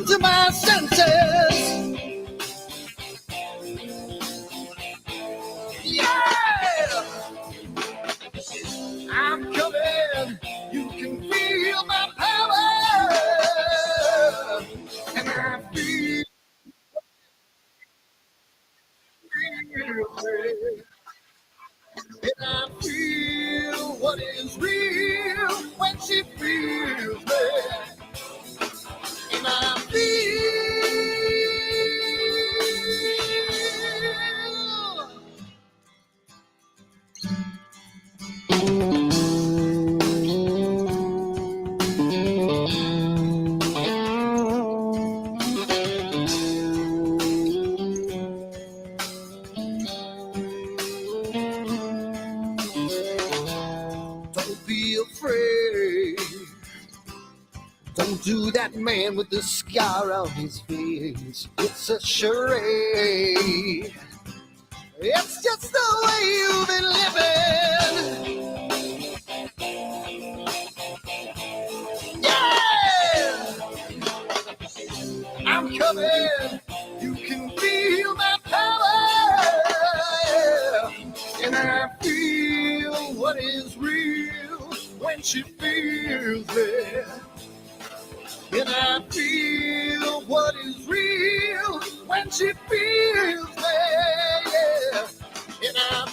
come to my senses. Yeah, I'm coming. You can feel my power, and I feel it. And I feel what is real when she feels me. And I don't be afraid. Don't do that man with the scar on his face. It's a charade. It's just the way you've been living. Yeah! I'm coming. You can feel my power. And I feel what is real when she feels it. And I feel what is real when she feels me. Yeah. And I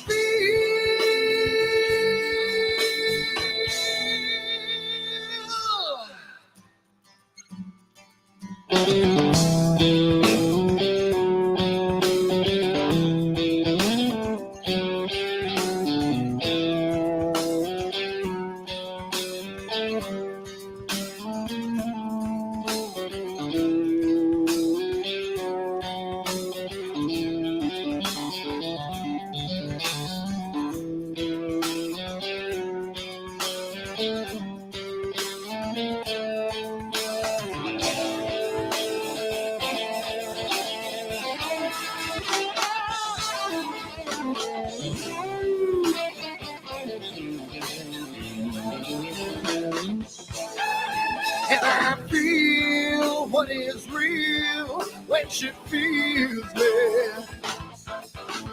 feel what is real when she feels me.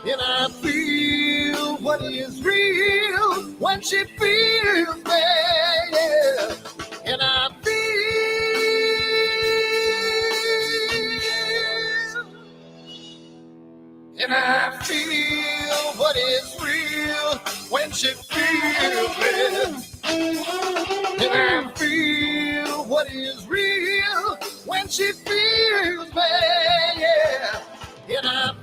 And I feel what is real when she feels me. Yeah. And I feel what is real when she feels me. And I feel what is real when she feels me. Yeah. And I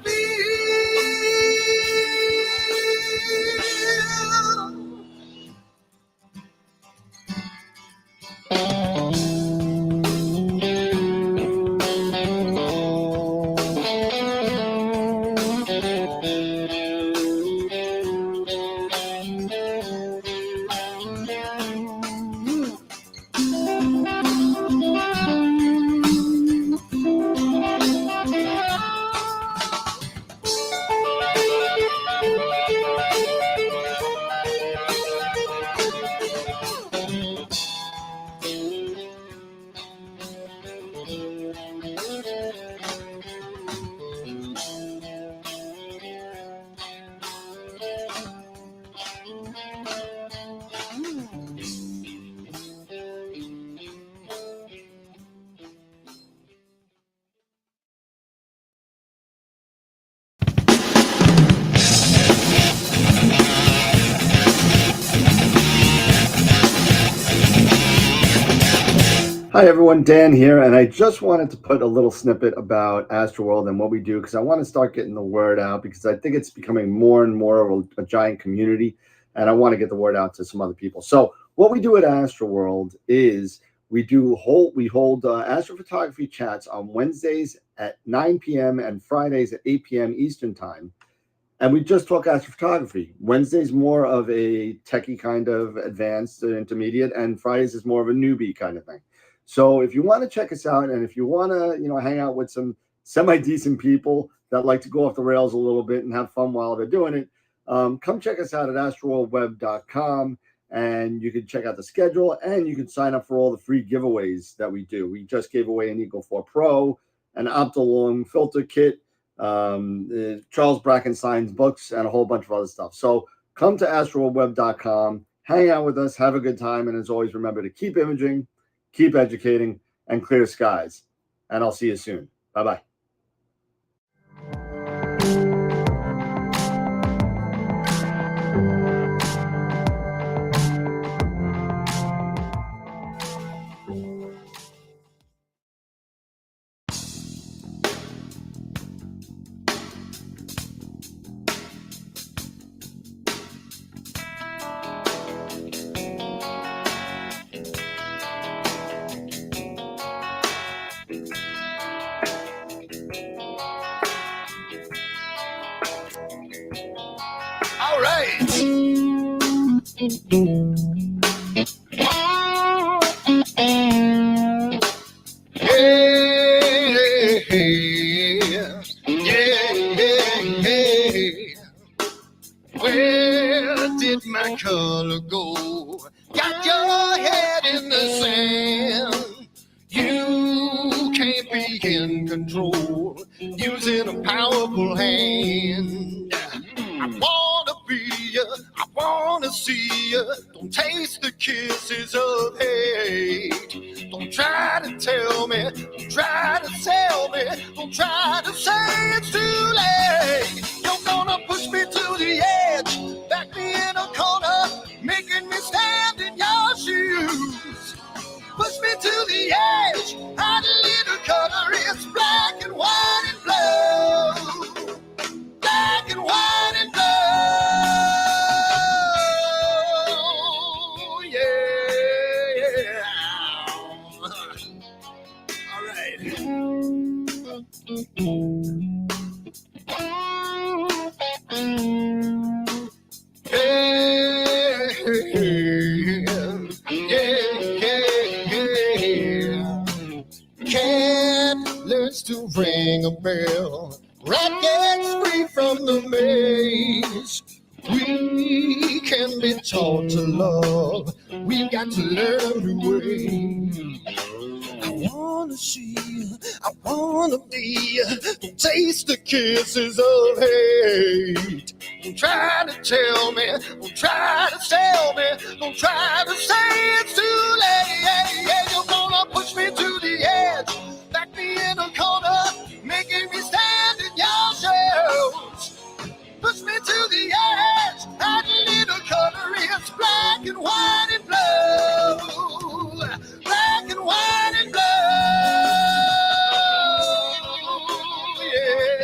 Hi everyone, Dan here, and I just wanted to put a little snippet about Astroworld and what we do because I want to start getting the word out because I think it's becoming more and more of a giant community, and I want to get the word out to some other people. So what we do at Astroworld is we hold astrophotography chats on Wednesdays at 9 p.m. and Fridays at 8 p.m. Eastern Time. And we just talk astrophotography. Wednesday's more of a techie kind of advanced intermediate, and Fridays is more of a newbie kind of thing. So if you want to check us out, and if you want to, hang out with some semi-decent people that like to go off the rails a little bit and have fun while they're doing it, come check us out at astroworldweb.com. and you can check out the schedule, and you can sign up for all the free giveaways that we do. We just gave away an Eagle 4 Pro, an Optilong filter kit, Charles Brackenstein's books, and a whole bunch of other stuff. So come to astroworldweb.com, hang out with us, have a good time, and as always, remember to keep imaging, keep educating, and clear skies. And I'll see you soon. Bye-bye. All right. Where did my color go? Got your head in the sand. You can't be in control, using a powerful hand. I wanna be you, I wanna see you. Don't taste the kisses of hate. Don't try to tell me, don't try to sell me, don't try to say it's too late. You're gonna push me to the edge, back me in a corner, making me stand in your shoes. Push me to the edge, hide a little color, it's black and white and blue. Black and white and blue, yeah. All right. Cat learns to ring a bell. Rat gets free from the maze. We can be taught to love. We've got to learn to wait. I wanna see you, I wanna be you. Don't taste the kisses of hate. Don't try to tell me, don't try to sell me, don't try to say it's too late. You're gonna push me to the edge, back me in a corner, making me stand in your shoes. Push me to the edge, add a little color, it's black and white and blue. Black and white and blue, yeah.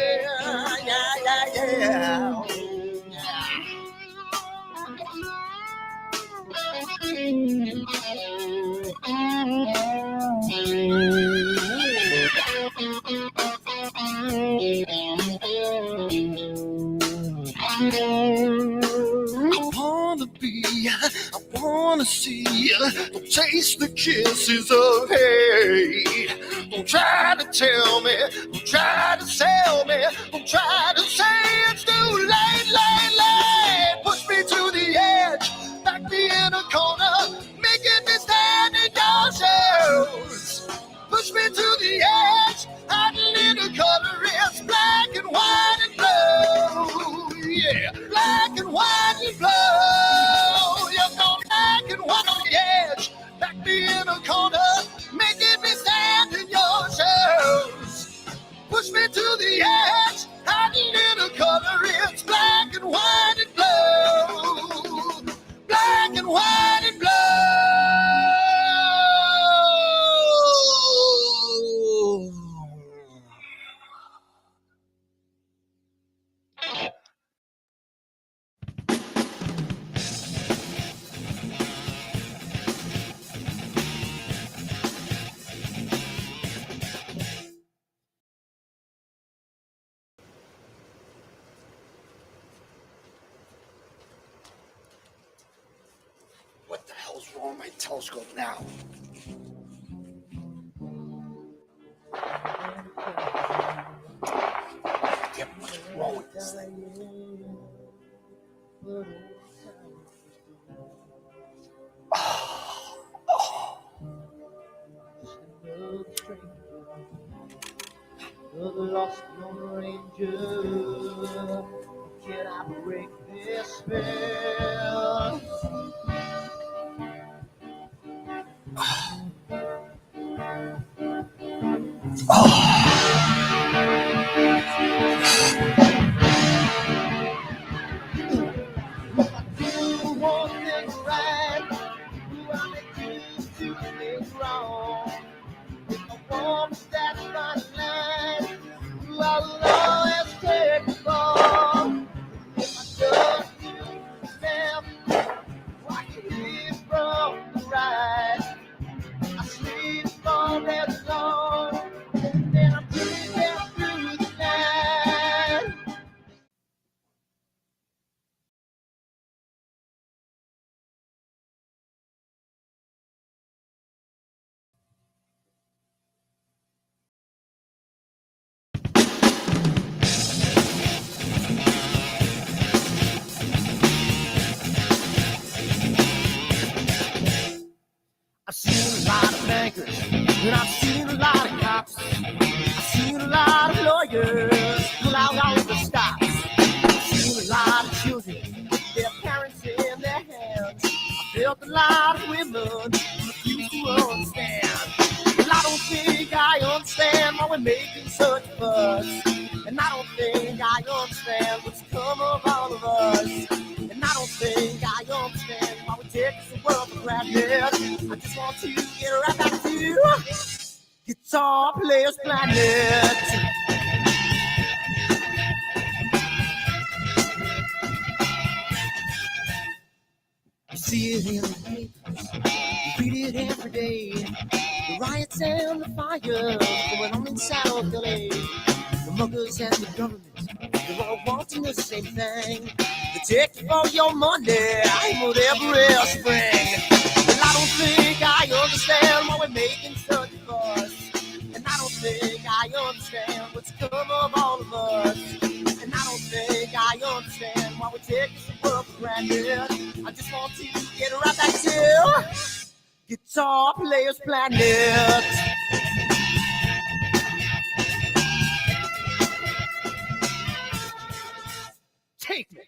I wanna be, I wanna see, don't taste the kisses of hate. Don't try to tell me, don't try to sell me, don't try to say it's too late. Push me to the edge, back me in a corner, making me stand in your shoes. Push me to the edge, add a little color, it's black and white and blue. Yeah, black and white and blue. You're going black and white on the edge, back me in a corner, making me stand in your shoes. Push me to the edge, add a little color, it's black and white and blue. Black and white and blue. What the hell's wrong with my telescope now? Damn, what's wrong with this thing? good. Can I break this spell? You want things right, do I make you do things wrong? If I want that fine line, I'll always take the fall. If I just do them, I can live from the right. I sleep all day long, and I'm dreaming through the night. I've seen a lot of bankers, and I've seen a lot of cops. I've seen a lot of lawyers pull out all the stops. I've seen a lot of children with their parents in their hands. I felt a lot of women who refuse to understand. And I don't think I understand why we're making such a fuss. And I don't think I understand what's come of all of us. And I don't think I understand why we take this world for granted. I just want to get right back to Guitar Players Planet. You see it in the papers, you read it every day. The riots and the fires going on in South LA. The muggers and the government, they're all wanting the same thing. They take all your money whatever else spring. And I don't think I understand why we're making such a fuss. And I don't think I understand what's come of all of us. And I don't think I understand why we take this world for granted. I just want to get right back to Guitar Players Planet. Take me.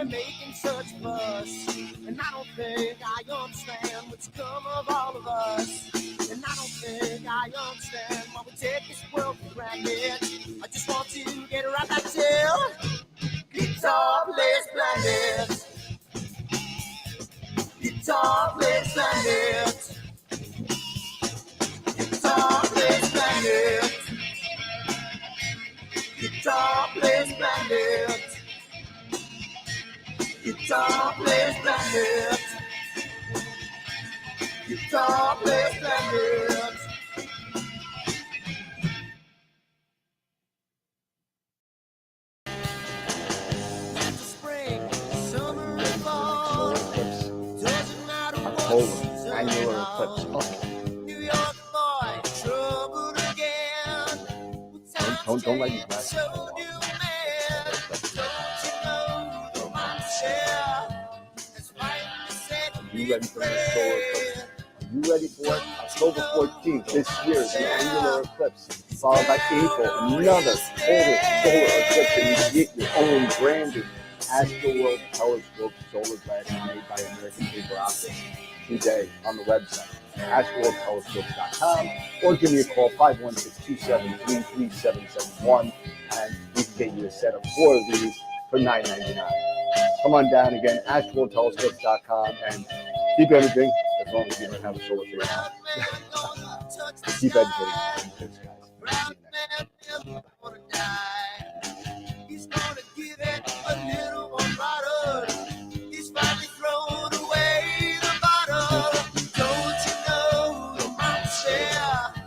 Making such a fuss, and I don't think I understand what's come of all of us. And I don't think I understand why we take this world for granted. I just want to get right back to Guitar Players Planet. Guitar Players Planet. Guitar Players Planet. Guitar Players Planet. Guitar Players Planet. Guitar Players Planet. Winter, spring, summer, and fall. Doesn't matter what's Annular eclipse. New York boy, trouble again. Don't let you rest. So new man, don't you know the mindset? That's why you said You ready for the solar eclipse? Are you ready for it? October 14th this year is the annular eclipse, followed by April, another total solar eclipse, and you get your own branded Astroworld Telescope solar glass made by American Paper Optics today on the website, astroworldtelescopes.com, or give me a call, 516-273-3771, and we can get you a set of 4 of these for $9.99. Come on down again, astroworldtelescopes.com, and keep everything as long as you don't have a solar flare. Keep educating. Thanks, guys. See you next time. He's gonna give it a little more bottle. He's finally thrown away the bottle. Don't you know the mindset?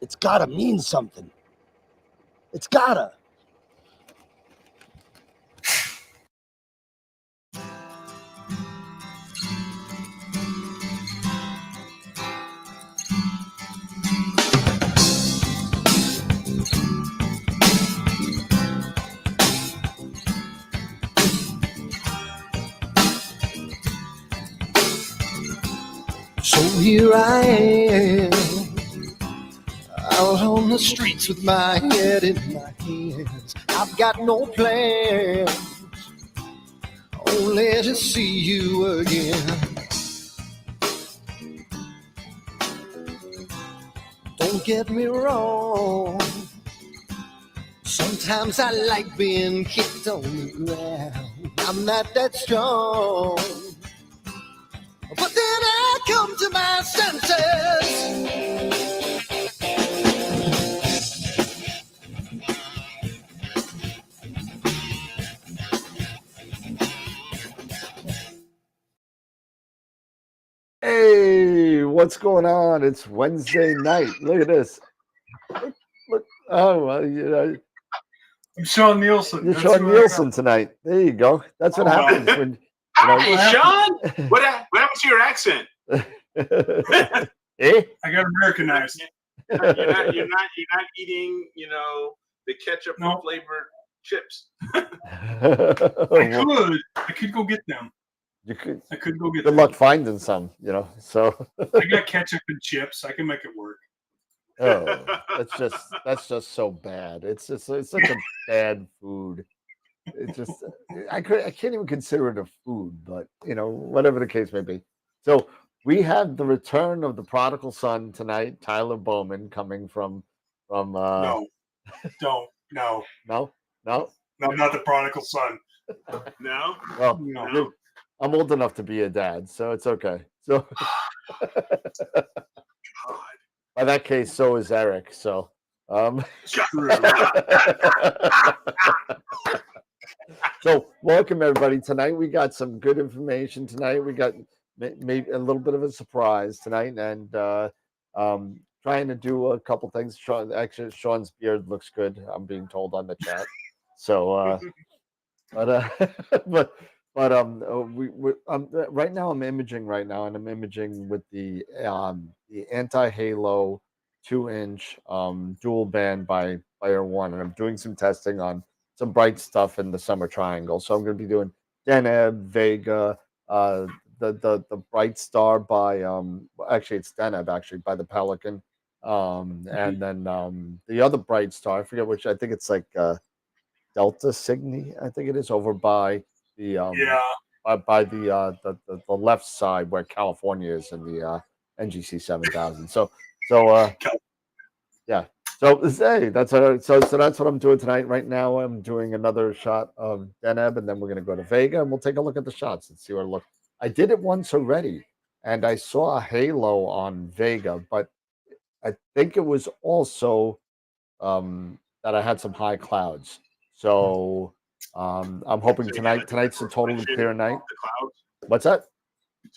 It's gotta mean something. It's gotta. So here I am, out on the streets with my head in my hands. I've got no plans, only to see you again. Don't get me wrong, sometimes I like being kicked on the ground. I'm not that strong, but then I come to my senses. Hey, what's going on? It's Wednesday night. Look at this. Look. Oh, well, you know, I'm Sean Nielsen. you're That's Sean who I Nielsen tonight. There you go. That's what happens when. Hi, Sean. What happened to your accent? Eh? I got Americanized. You're not eating, the ketchup No. flavored chips. I could go get them. You could. I could go get Good them. luck finding some. So. I got ketchup and chips. I can make it work. Oh, that's just so bad. It's such a bad food. It just I can't even consider it a food, but whatever the case may be. So we have the return of the prodigal son tonight, Tyler Bowman, coming from No, don't. No, no. no, not the prodigal son. No. Well, No. I'm old enough to be a dad, so it's okay. So God. by that case, so is Eric. So True. So welcome everybody. Tonight we got some good information. Tonight we got maybe a little bit of a surprise tonight, and trying to do a couple things. Sean's beard looks good. I'm being told on the chat. So, but right now I'm imaging right now, and I'm imaging with the anti-halo 2-inch dual band by Player One, and I'm doing some testing on some bright stuff in the summer triangle. So I'm going to be doing Deneb, Vega, the Bright Star by actually it's Deneb actually by the Pelican, and then the other Bright Star, I forget which, I think it's like Delta Cygni, I think it is, over by the by the left side where California is in the NGC 7000. So yeah. So hey, that's what I'm doing tonight. Right now, I'm doing another shot of Deneb, and then we're gonna go to Vega, and we'll take a look at the shots and see where it looks. I did it once already, and I saw a halo on Vega, but I think it was also that I had some high clouds. So I'm hoping tonight's a totally clear night. The clouds. What's that?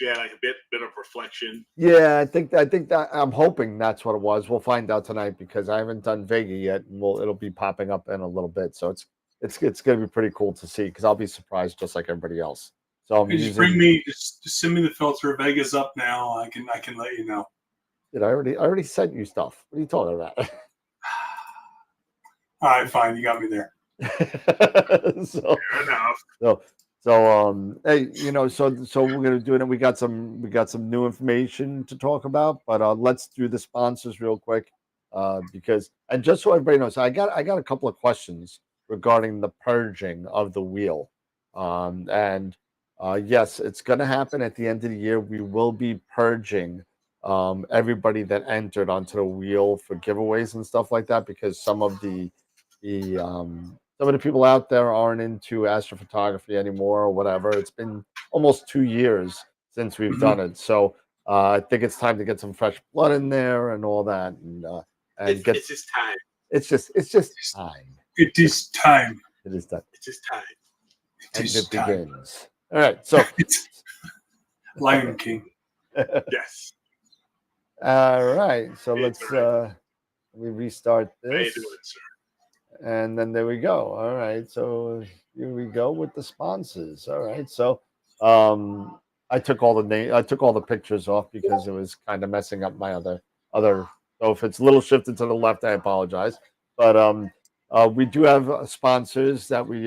Yeah, like a bit of reflection. Yeah, I think that I'm hoping that's what it was. We'll find out tonight because I haven't done Vega yet, and it'll be popping up in a little bit. So it's going to be pretty cool to see because I'll be surprised just like everybody else. So Just send me the filter. Vega's up now. I can let you know. Did I already sent you stuff? What are you talking about? All right, fine. You got me there. So, Fair enough. So hey, so we're gonna do it, and we got some new information to talk about, but let's do the sponsors real quick, because, and just so everybody knows, I got a couple of questions regarding the purging of the wheel, and yes, it's gonna happen at the end of the year. We will be purging everybody that entered onto the wheel for giveaways and stuff like that, because some of the people out there aren't into astrophotography anymore or whatever. It's been almost 2 years since we've done it, so I think it's time to get some fresh blood in there and all that, and It's just time. It's just time. It is time. It is time. It's just time. It is It time. begins. All right, so Lion King. Yes. all right, so let's We restart How you this. doing, sir? And then there we go. All right. So here we go with the sponsors. All right. So I took all the pictures off because it was kind of messing up my other so if it's a little shifted to the left, I apologize. But we do have sponsors that we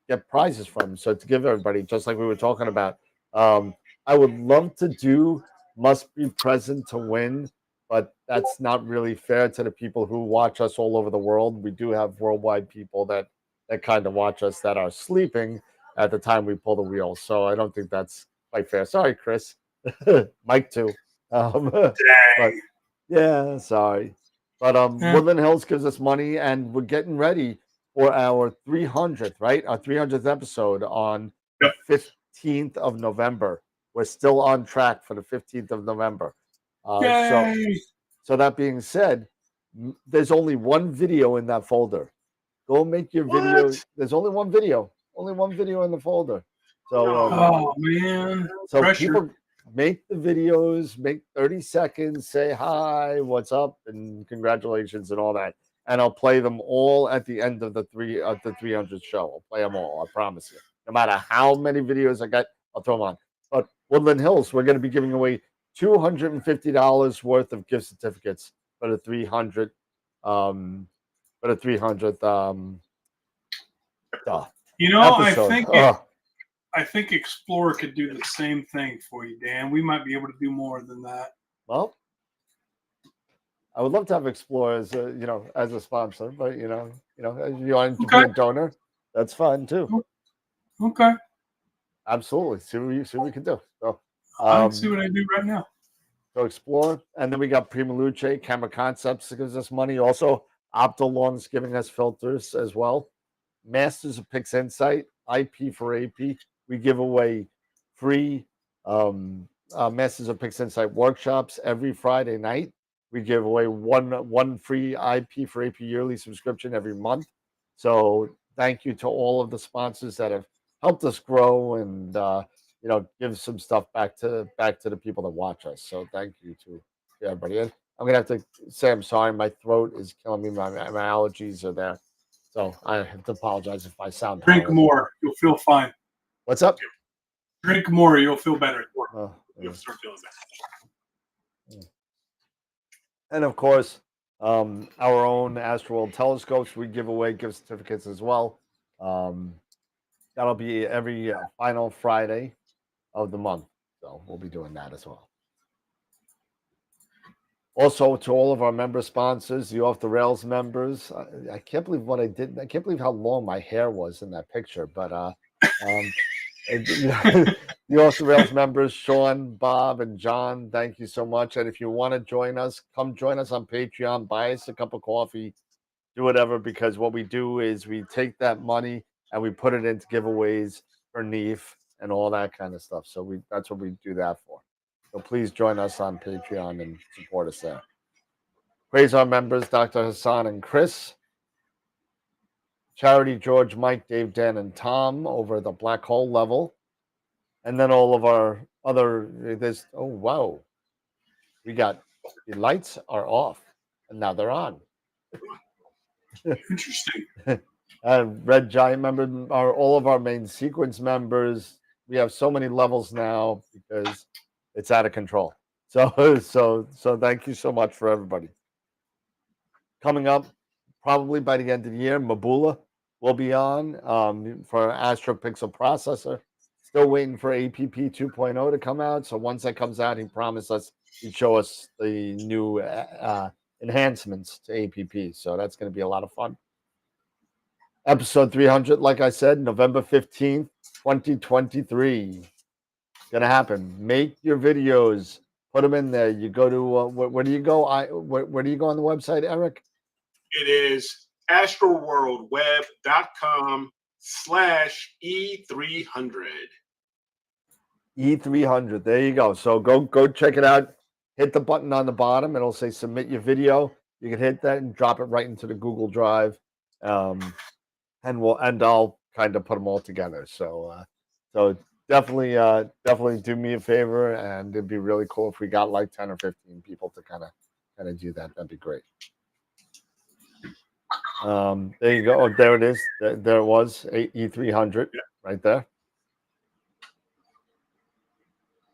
get prizes from. So to give everybody, just like we were talking about, I would love to do must be present to win, but that's not really fair to the people who watch us all over the world. We do have worldwide people that kind of watch us that are sleeping at the time we pull the wheel. So I don't think that's quite fair. Sorry, Chris. Mike too. But Dang. yeah, sorry. But Yeah. Woodland Hills gives us money, and we're getting ready for our 300th, right? Our 300th episode on the 15th of November. We're still on track for the 15th of November. So Yay! that being said, there's only one video in that folder. Go make your video. What? There's only one video in the folder. So Oh man, so pressure. people make the videos, make 30 seconds, say hi, what's up, and congratulations and all that. And I'll play them all at the end of the 300 show. I'll play them all, I promise you. No matter how many videos I got, I'll throw them on. But Woodland Hills, we're going to be giving away $250 worth of gift certificates for the 300 for the 300th You know, episode. I think Explorer could do the same thing for you, Dan. We might be able to do more than that. Well, I would love to have Explorers, as a sponsor, but if you want to be a donor, that's fine too. Okay. Absolutely. See what we can do. So I can see what I do right now. So Explore, and then we got Prima Luce, Camera Concepts that gives us money. Also, Optolong's giving us filters as well. Masters of Pix Insight, IP for AP. We give away free Masters of Pix Insight workshops every Friday night. We give away one free IP for AP yearly subscription every month. So thank you to all of the sponsors that have helped us grow and give some stuff back to the people that watch us. So thank you to everybody. And I'm gonna have to say I'm sorry. My throat is killing me. My allergies are there. So I have to apologize if I sound Drink horrible. more. You'll feel fine. What's up? Drink more. You'll feel better. Oh, You'll start feeling better. and of course, our own Astroworld telescopes. We give away gift certificates as well. That'll be every final Friday of the month. So we'll be doing that as well. Also, to all of our member sponsors, the Off the Rails members, I can't believe what I did. I can't believe how long my hair was in that picture. But the Off the Rails members, Sean, Bob, and John, thank you so much. And if you want to join us, come join us on Patreon. Buy us a cup of coffee, do whatever. Because what we do is we take that money and we put it into giveaways for NEEF and all that kind of stuff. So that's what we do that for. So please join us on Patreon and support us there. Praise our members, Dr. Hassan and Chris. Charity, George, Mike, Dave, Dan, and Tom over the Black Hole level. And then all of our other, oh, wow. We got, the lights are off, and now they're on. Interesting. Red Giant member are all of our main sequence members. We have so many levels now because it's out of control. So thank you so much for everybody. Coming up, probably by the end of the year, Mabula will be on for Astro Pixel processor. Still waiting for APP 2.0 to come out. So once that comes out, he promised us he'd show us the new enhancements to APP. So that's going to be a lot of fun. Episode 300, like I said, November 15th, 2023. Going to happen. Make your videos. Put them in there. You go to, where do you go? Where do you go on the website, Eric? It is astroworldweb.com/E300. E300. There you go. So go check it out. Hit the button on the bottom. It'll say submit your video. You can hit that and drop it right into the Google Drive. And I'll kind of put them all together. So definitely do me a favor, and it'd be really cool if we got like 10 or 15 people to kind of kind of do that, that'd be great. There you go. Oh, there it is. There it was. E300 right there.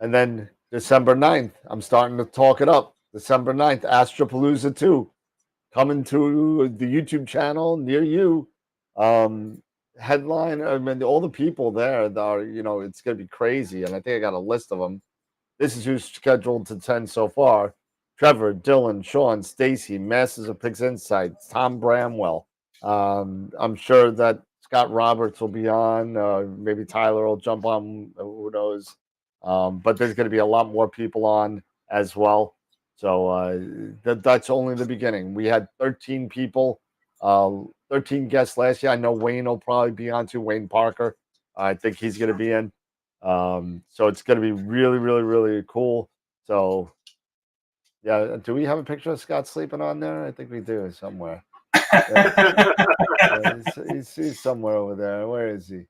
And then December 9th, I'm starting to talk it up. December 9th, Astropalooza 2 coming to the YouTube channel near you. Headline, I mean, all the people there that are, it's going to be crazy. And I think I got a list of them. This is who's scheduled to attend so far. Trevor, Dylan, Sean, Stacy, Masters of Pix Insights, Tom Bramwell. I'm sure that Scott Roberts will be on. Maybe Tyler will jump on. Who knows? But there's going to be a lot more people on as well. So that's only the beginning. We had 13 people, 13 guests last year. I know Wayne will probably be on too. Wayne Parker. I think he's going to be in. So it's going to be really, really, really cool. So, yeah. Do we have a picture of Scott sleeping on there? I think we do somewhere. He's somewhere over there. Where is he?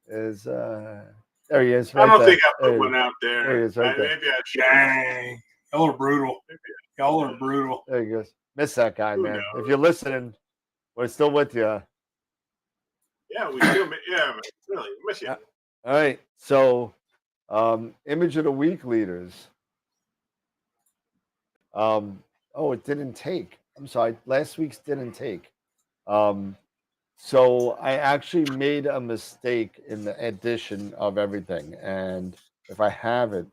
There he is. Right I don't there. think I put one out there. There he is, right there. Maybe I should. Dang. Y'all are brutal. Y'all are brutal. There he goes. Miss that guy, Who man. knows? If you're listening, we're still with you. Yeah, we still. Yeah, really miss you. All right. So, image of the week leaders. Oh, it didn't take. I'm sorry. Last week's didn't take. So I actually made a mistake in the addition of everything. And if I have it,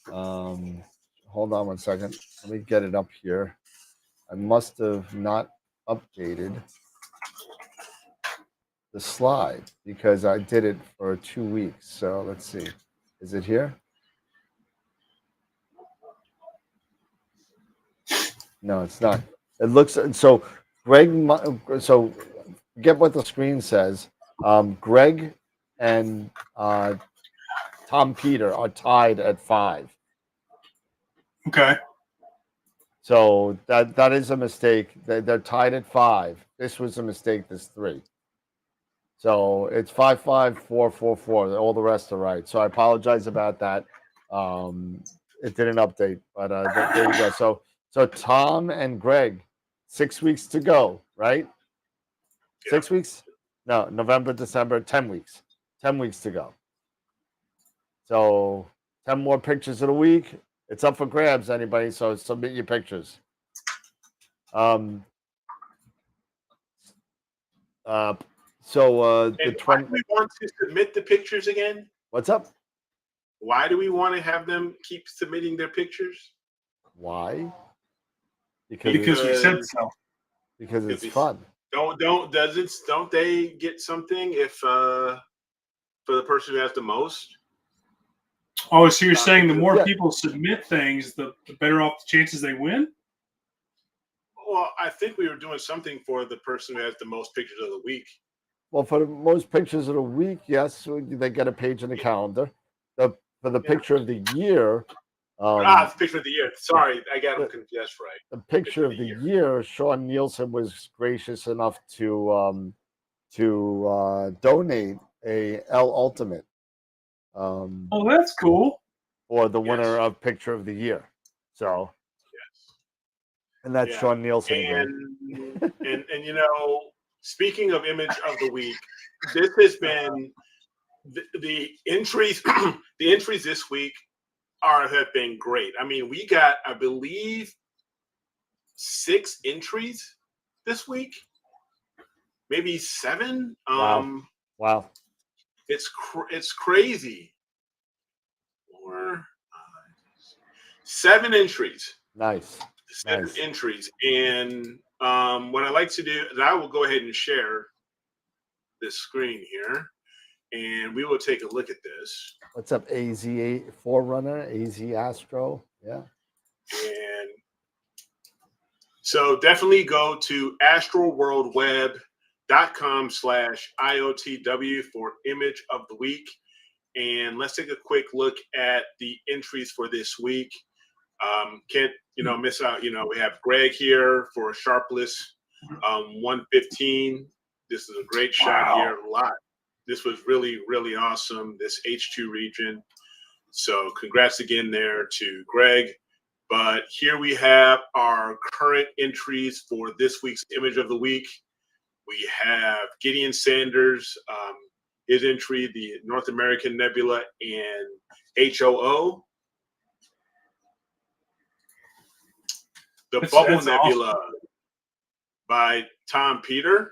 hold on one second. Let me get it up here. I must have not updated the slide because I did it for 2 weeks. So let's see. Is it here? No, it's not. It looks so. Greg. So get what the screen says. Greg and Tom Peter are tied at 5. Okay. So that is a mistake. They're tied at 5. This was a mistake. This 3. So it's 5, 5, 4, 4, 4. All the rest are right. So I apologize about that. It didn't update, but there you go. So Tom and Greg, 6 weeks to go, right? 6 weeks? No, November, December, 10 weeks. 10 weeks to go. So 10 more pictures of the week. It's up for grabs, anybody. So submit your pictures. And The why do we want to submit the pictures again? What's up? Why do we want to have them keep submitting their pictures? Why? Because we said so. Because it's fun. Don't they get something if for the person who has the most? Oh, so you're saying the more people submit things, the better off the chances they win? Well, I think we were doing something for the person who has the most pictures of the week. Well, for the most pictures of the week, yes, they get a page in the calendar. For the picture of the year. The picture of the year. Sorry, I got them confused. Right. The picture of the year. Sean Nielsen was gracious enough to donate a L Ultimate. Oh, that's cool. For the winner of picture of the year. So. Yes. And that's Sean Nielsen again. And speaking of image of the week, this has been the entries. The entries this week have been great. I mean, we got, I believe, 6 entries this week, maybe 7. Wow. It's crazy. 4, 7 entries. Nice. 7 entries. And what I like to do is I will go ahead and share this screen here, and we will take a look at this. What's up, AZ Forerunner, AZ Astro? Yeah. And so definitely go to astralworldweb.com/IOTW for image of the week. And let's take a quick look at the entries for this week. Can't miss out. We have Greg here for a Sharpless 115. This is a great shot here. A lot. This was really, really awesome. This H2 region. So congrats again there to Greg. But here we have our current entries for this week's image of the week. We have Gideon Sanders, his entry, the North American Nebula, and HOO. The Bubble Nebula awesome. By Tom Peter.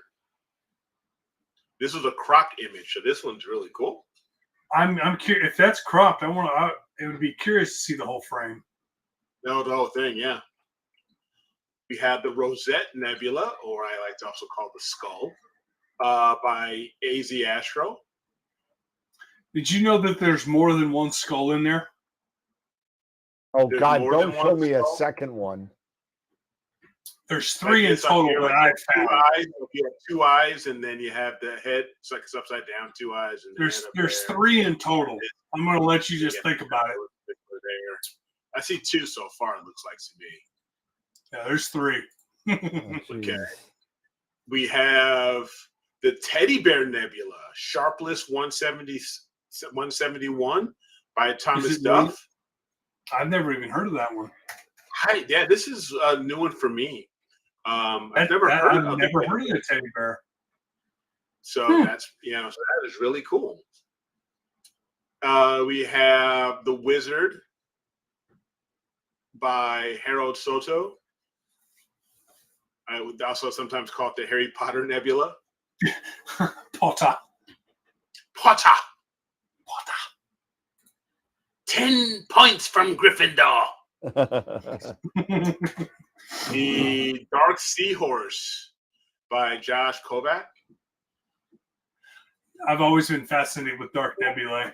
This is a cropped image, so this one's really cool. I'm curious if that's cropped. It would be curious to see the whole frame. No, the whole thing, yeah. We have the Rosette Nebula, or I like to also call the Skull, by AZ Astro. Did you know that there's more than one skull in there? Oh, there's God, don't show me a second one. There's 3 in total that I found. You have 2 eyes, and then you have the head. It's like it's upside down, 2 eyes. And there's 3 in total. I'm going to let you just think about it. I see 2 so far, it looks like to me. Yeah, there's 3. Okay. We have the Teddy Bear Nebula, Sharpless 171 by Thomas Duff. I've never even heard of that one. Hi, yeah, this is a new one for me. I've never heard of the Teddy Bear. So that's so that is really cool. We have The Wizard by Harold Soto. I would also sometimes call it the Harry Potter Nebula. Potter. 10 points from Gryffindor. The Dark Seahorse by Josh Kovac. I've always been fascinated with Dark Nebulae.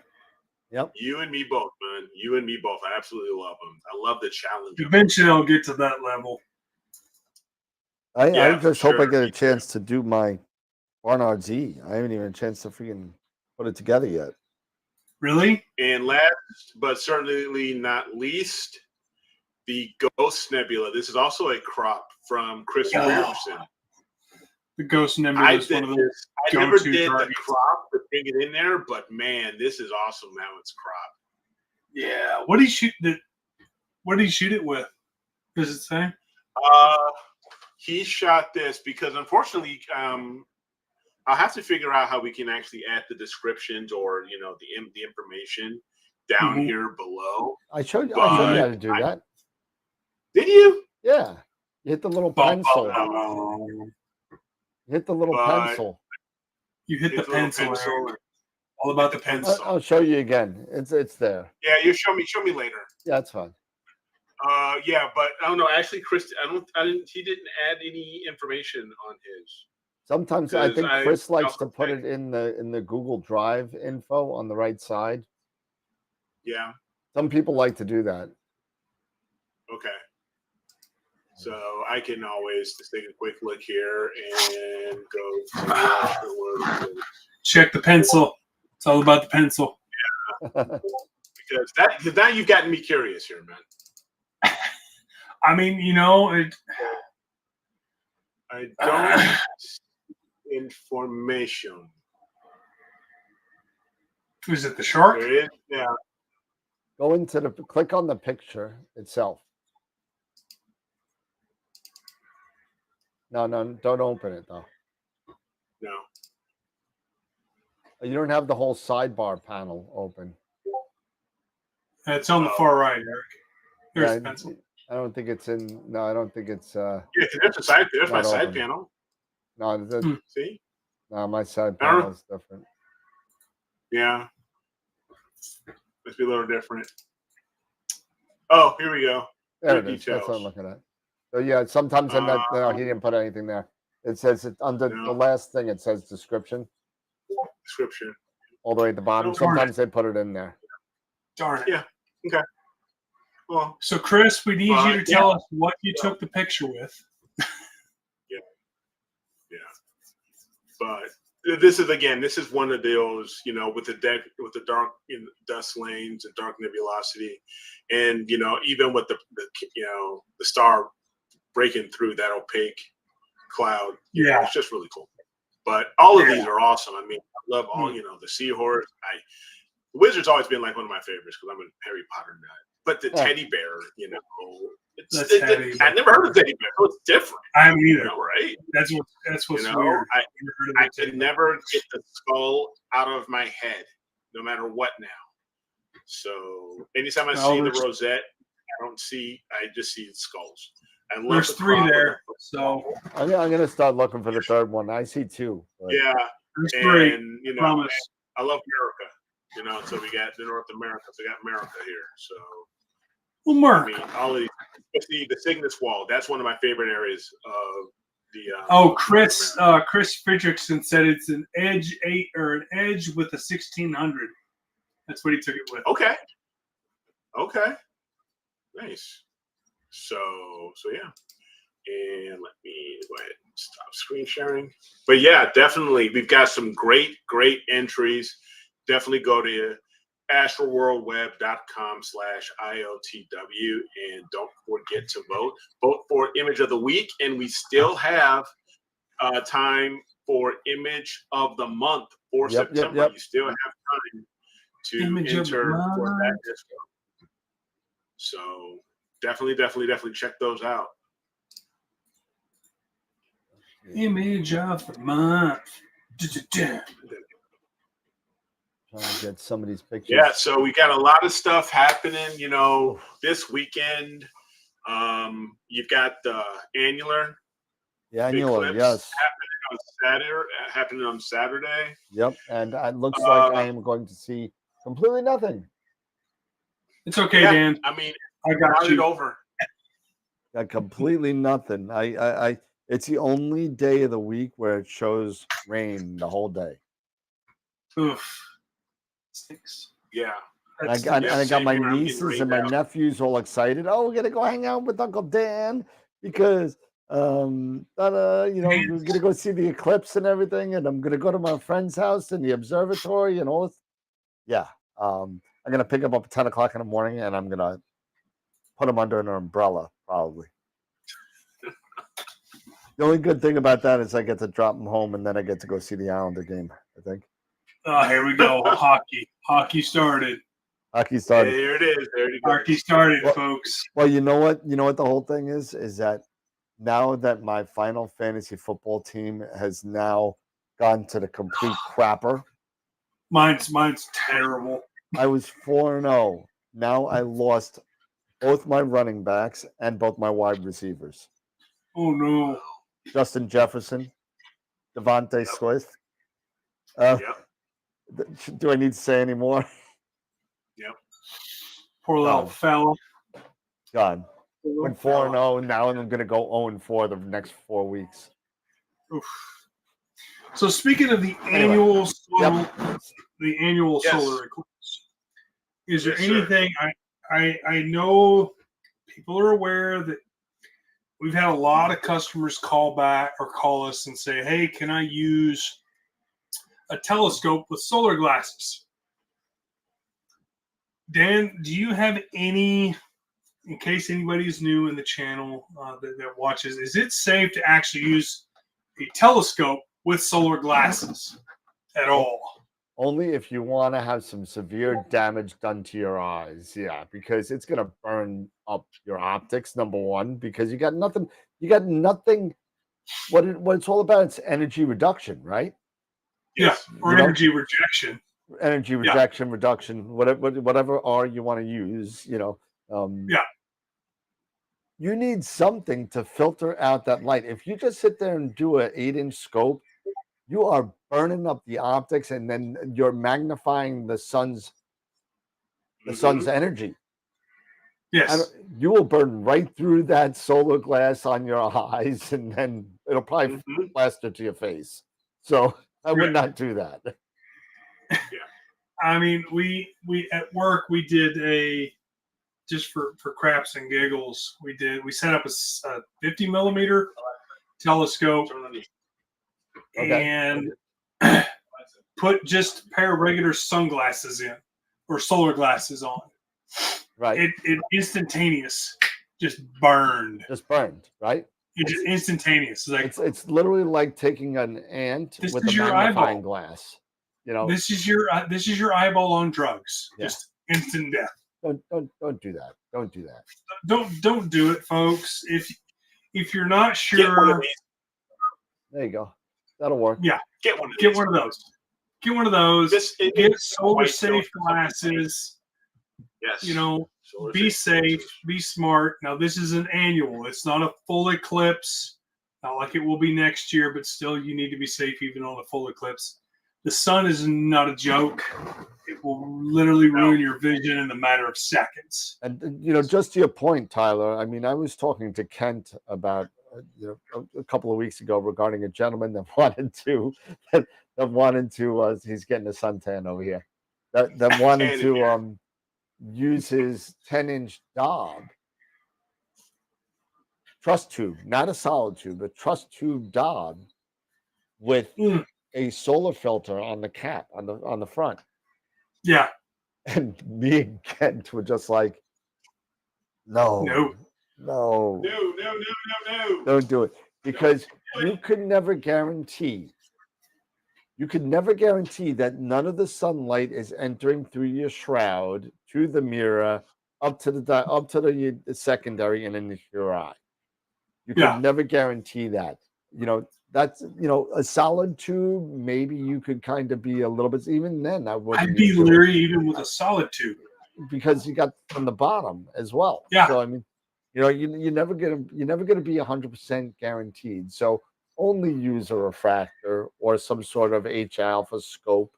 Yep. You and me both, man. You and me both. I absolutely love them. I love the challenge. Eventually, I'll get to that level. I just hope I get a chance to do my Barnard Z. I haven't even a chance to freaking put it together yet. Really? And last, but certainly not least, the Ghost Nebula. This is also a crop from Chris Williamson. The Ghost Nebula is one of those. I never did the crop to bring it in there, but man, this is awesome how it's cropped. Yeah. What did he shoot? What did he shoot it with? Does it say? He shot this because unfortunately, I'll have to figure out how we can actually add the descriptions or the information down here below. I showed you how to do that. Did you? Yeah. You hit the little pencil. You hit the little pencil. You hit the pencil. All about the pencil. I'll show you again. It's there. Yeah, you show me later. Yeah, that's fine. Yeah, but I don't know. Actually, Chris, he didn't add any information on his. Sometimes I think Chris likes to put it in the Google Drive info on the right side. Yeah. Some people like to do that. Okay. So I can always just take a quick look here and go to check the pencil. It's all about the pencil. Yeah. because now you've gotten me curious here, man. I mean, I don't information. Is it the shark? There is, yeah. Go into click on the picture itself. No, don't open it though. No. You don't have the whole sidebar panel open. It's on the far right, Eric. There's the pencil. I don't think it's in. No, I don't think it's. Yeah, there's a side. There's my side panel. No, see. No, my side panel is different. Yeah. Must be a little different. Oh, here we go. There it is. That's what I'm looking at. So yeah, sometimes no, he didn't put anything there. It says it under the last thing. It says description. Description. All the way at the bottom. Sometimes they put it in there. Darn it. Yeah. Okay. Well. So Chris, we need you to tell us what you took the picture with. Yeah. But this is one of those, with the dark dust lanes and dark nebulosity, and even with the star breaking through that opaque cloud. It's just really cool. But all of these are awesome. I mean, I love all the Seahorse. The Wizard's always been like one of my favorites because I'm a Harry Potter nut. but the teddy bear, That's heavy. I never heard of teddy bear. So it's different. I haven't either. Right? That's what's weird. I could never get the skull out of my head, no matter what now. So anytime I see the rosette, I just see skulls. There's 3 there, so I'm gonna start looking for the third one. I see 2. But, yeah, there's 3. Promise. I love America. So we got the North America. So we got America here. So Mark. I mean, all of these, especially the Cygnus Wall. That's one of my favorite areas of the. Chris Fredrickson said it's an Edge 8 or an Edge with a 1600. That's what he took it with. Okay. Nice. So yeah. And let me go ahead and stop screen sharing. But yeah, definitely, we've got some great entries. Definitely go to astralworldweb.com/IOTW and don't forget to vote. Vote for Image of the Week, and we still have time for Image of the Month for September. Yep. You still have time to enter for that as well. So definitely check those out. Image of the Month. Trying to get some of these pictures. Yeah, so we got a lot of stuff happening, this weekend. You've got the annular. Yeah, annular, yes. Happening on Saturday. Yep, and it looks like I am going to see completely nothing. It's okay, Dan. I mean, I got it over. Got completely nothing. I it's the only day of the week where it shows rain the whole day. Oof. Stinks. Yeah. And I got my nieces and my nephews all excited. Oh, we're gonna go hang out with Uncle Dan because we're gonna go see the eclipse and everything, and I'm gonna go to my friend's house in the observatory and all this. Yeah. I'm gonna pick them up at 10 o'clock in the morning, and I'm gonna put them under an umbrella, probably. The only good thing about that is I get to drop them home, and then I get to go see the Islander game, I think. Oh, here we go. Hockey started. Hockey started. There it is. There you go. Hockey started, folks. Well, you know what? You know what the whole thing is that now that my Final Fantasy football team has now gone to the complete crapper. Mine's terrible. I was 4-0. Now I lost both my running backs and both my wide receivers. Oh, no. Justin Jefferson, Devontae Swift. Do I need to say any more? Yep. Poor little fella. God. Went 4-0. Now I'm going to go 0-4 the next 4 weeks. Oof. So speaking of the annual solar eclipse, is there anything I know people are aware that we've had a lot of customers call us and say, hey, can I use a telescope with solar glasses? Dan, do you have any, in case anybody's new in the channel that watches, is it safe to actually use a telescope with solar glasses at all? Only if you want to have some severe damage done to your eyes. Yeah, because it's going to burn up your optics, number one, because you got nothing. What it's all about, it's energy reduction, right? Yeah, or energy rejection. Energy rejection, reduction, whatever R you want to use, you need something to filter out that light. If you just sit there and do an 8-inch scope, you are burning up the optics, and then you're magnifying the sun's energy. Yes, and you will burn right through that solar glass on your eyes, and then it'll probably plaster to your face. So I would not do that. Yeah, I mean, we at work we did just for craps and giggles. We set up a 50 millimeter telescope and put just a pair of regular sunglasses in or solar glasses on. Right. It instantaneous just burned. Right? It's just instantaneous. It's literally like taking an ant with a magnifying glass. This is your eyeball on drugs. Yeah. Just instant death. don't do that. Don't do that. Don't do it, folks. If you're not Get one of sure, these. There you go. That'll work. yeah, Get one of get these. one of those. Get one of those. It Get is solar white safe silk. glasses. Yes. You know, Solar be safe. safe, be smart. Now, this is an annual. It's not a full eclipse. Not like it will be next year, but still, you need to be safe even on a full eclipse. The sun is not a joke. It will literally ruin your vision in the matter of seconds. And just to your point, Tyler. I mean, I was talking to Kent about a couple of weeks ago regarding a gentleman that wanted to he's getting a suntan over here. That wanted to use his 10-inch Dob truss tube, not a solid tube, a truss tube Dob with a solar filter on the cap on the front. Yeah. And me and Kent were just like, no, don't do it, because you could never guarantee that none of the sunlight is entering through your shroud to the mirror up to the secondary and into your eye. You could never guarantee that. That's a solid tube. Maybe you could kind of be a little bit. Even then, I'd be leery even with a solid tube, because you got from the bottom as well. Yeah. So I mean, you're never gonna be 100% guaranteed. So only use a refractor or some sort of H alpha scope,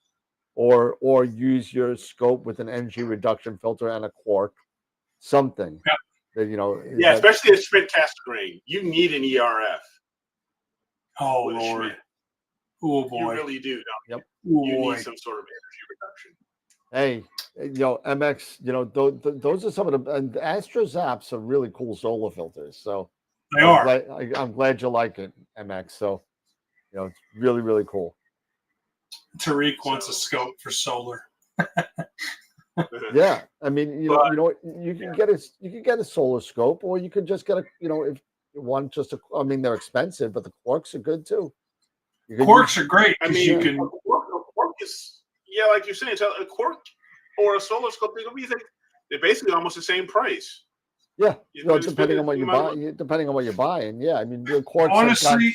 or use your scope with an energy reduction filter and a quark, something. Yeah. Yeah, especially a sprint cast grain. You need an ERF. Oh, Lord. Oh, boy. You really do. Yep. You need some sort of energy reduction. Hey, MX, those are some of the, and the Astro Zaps are really cool solar filters. So they are. I'm glad you like it, MX. So, it's really, really cool. Tariq wants a scope for solar. Yeah, I mean, you can get a solar scope, or you could just get if you want they're expensive, but the quarks are good too. Quarks are great. I mean, a quark is, like you're saying, a quark or a solar scope, they're basically almost the same price. Yeah, depending on what you buy, depending on what you're buying. Yeah, I mean, the quarks. Honestly,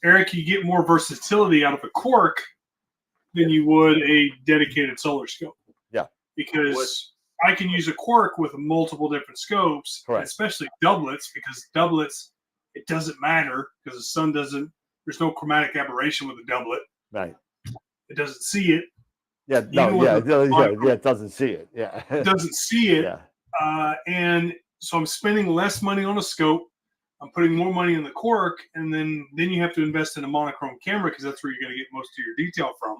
Eric, you get more versatility out of a quark than you would a dedicated solar scope. Yeah, because I can use a quark with multiple different scopes, especially doublets, because doublets, it doesn't matter because the sun doesn't. There's no chromatic aberration with a doublet. Right. It doesn't see it. Yeah. It doesn't see it. Yeah. It doesn't see it. Yeah. And so I'm spending less money on a scope. I'm putting more money in the quark, and then you have to invest in a monochrome camera because that's where you're going to get most of your detail from.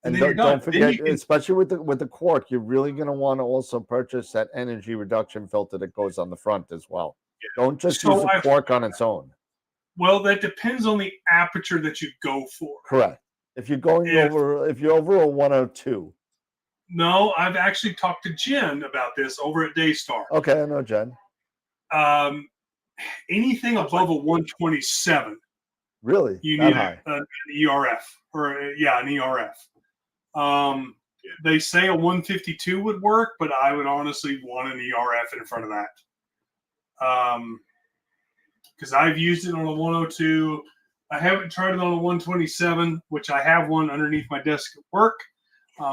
And don't forget, especially with the quark, you're really going to want to also purchase that energy reduction filter that goes on the front as well. Yeah. Don't just use the quark on its own. Well, that depends on the aperture that you go for. Correct. If you're over a 102. No, I've actually talked to Jen about this over at Daystar. Okay, I know Jen. Anything above a 127. Really? You need an ERF or an ERF. They say a 152 would work, but I would honestly want an ERF in front of that. Because I've used it on a 102. I haven't tried it on a 127, which I have one underneath my desk at work.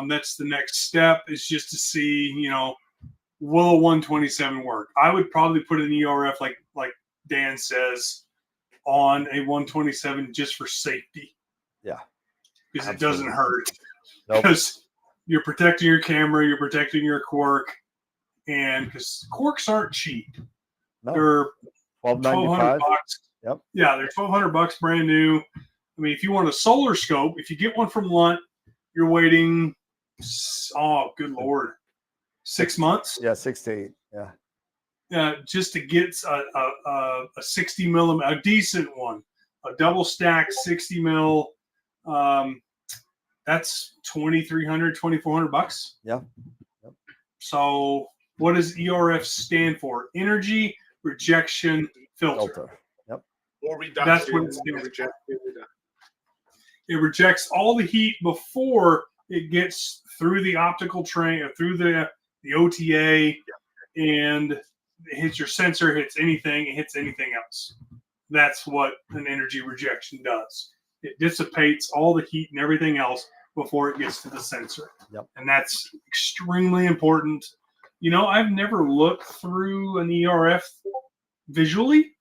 That's the next step, is just to see, will a 127 work? I would probably put an ERF, like Dan says, on a 127 just for safety. Yeah. Because it doesn't hurt. Because you're protecting your camera, you're protecting your quark, and because quarks aren't cheap. No. They're $1,295. Yep. Yeah, they're $1,200 brand new. I mean, if you want a solar scope, if you get one from Lunt, you're waiting. Oh, good Lord, 6 months. Yeah, 6 to 8. Yeah. Just to get a 60 millimeter, a decent one, a double stack 60 mil. That's $2,300, $2,400. Yeah. Yep. So, what does ERF stand for? Energy rejection filter. Yep. Or reduction. That's what it stands for. It rejects all the heat before it gets through the optical train or through the the OTA, and it hits your sensor, hits anything, it hits anything else. That's what an energy rejection does. It dissipates all the heat and everything else before it gets to the sensor. Yep. And that's extremely important. You know, I've never looked through an ERF visually.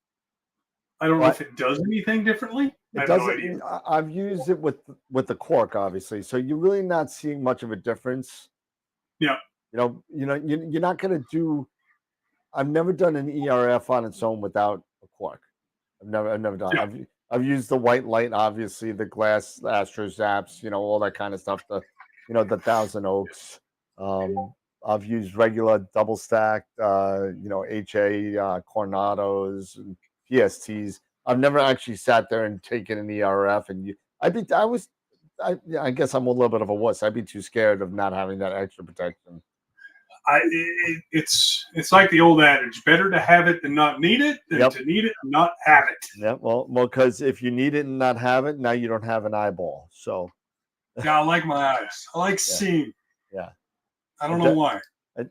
I don't know if it does anything differently. I have no idea. I've used it with the cork, obviously. So you're really not seeing much of a difference. Yeah. You're not going to do. I've never done an ERF on its own without a cork. I've never done. Yeah. I've used the white light, obviously, the glass Astro Zaps, all that kind of stuff. The 1,000 Oaks. I've used regular double stacked, HA Coronados and PSTs. I've never actually sat there and taken an ERF, and I guess I'm a little bit of a wuss. I'd be too scared of not having that extra protection. It's like the old adage: better to have it than not need it, than to need it and not have it. Yeah, well, because if you need it and not have it, now you don't have an eyeball. So, yeah, I like my eyes. I like seeing. Yeah, I don't know why.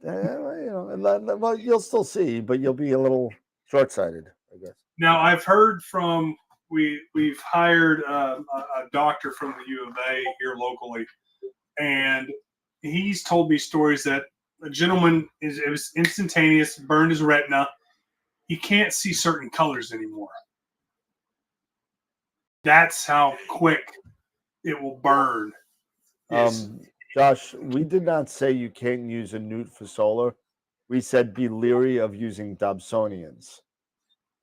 Well, you'll still see, but you'll be a little short-sighted, I guess. Now, I've heard from we've hired a doctor from the U of A here locally, and he's told me stories that a gentleman it was instantaneous, burned his retina. He can't see certain colors anymore. That's how quick it will burn. Josh, we did not say you can't use a newt for solar. We said be leery of using Dobsonians.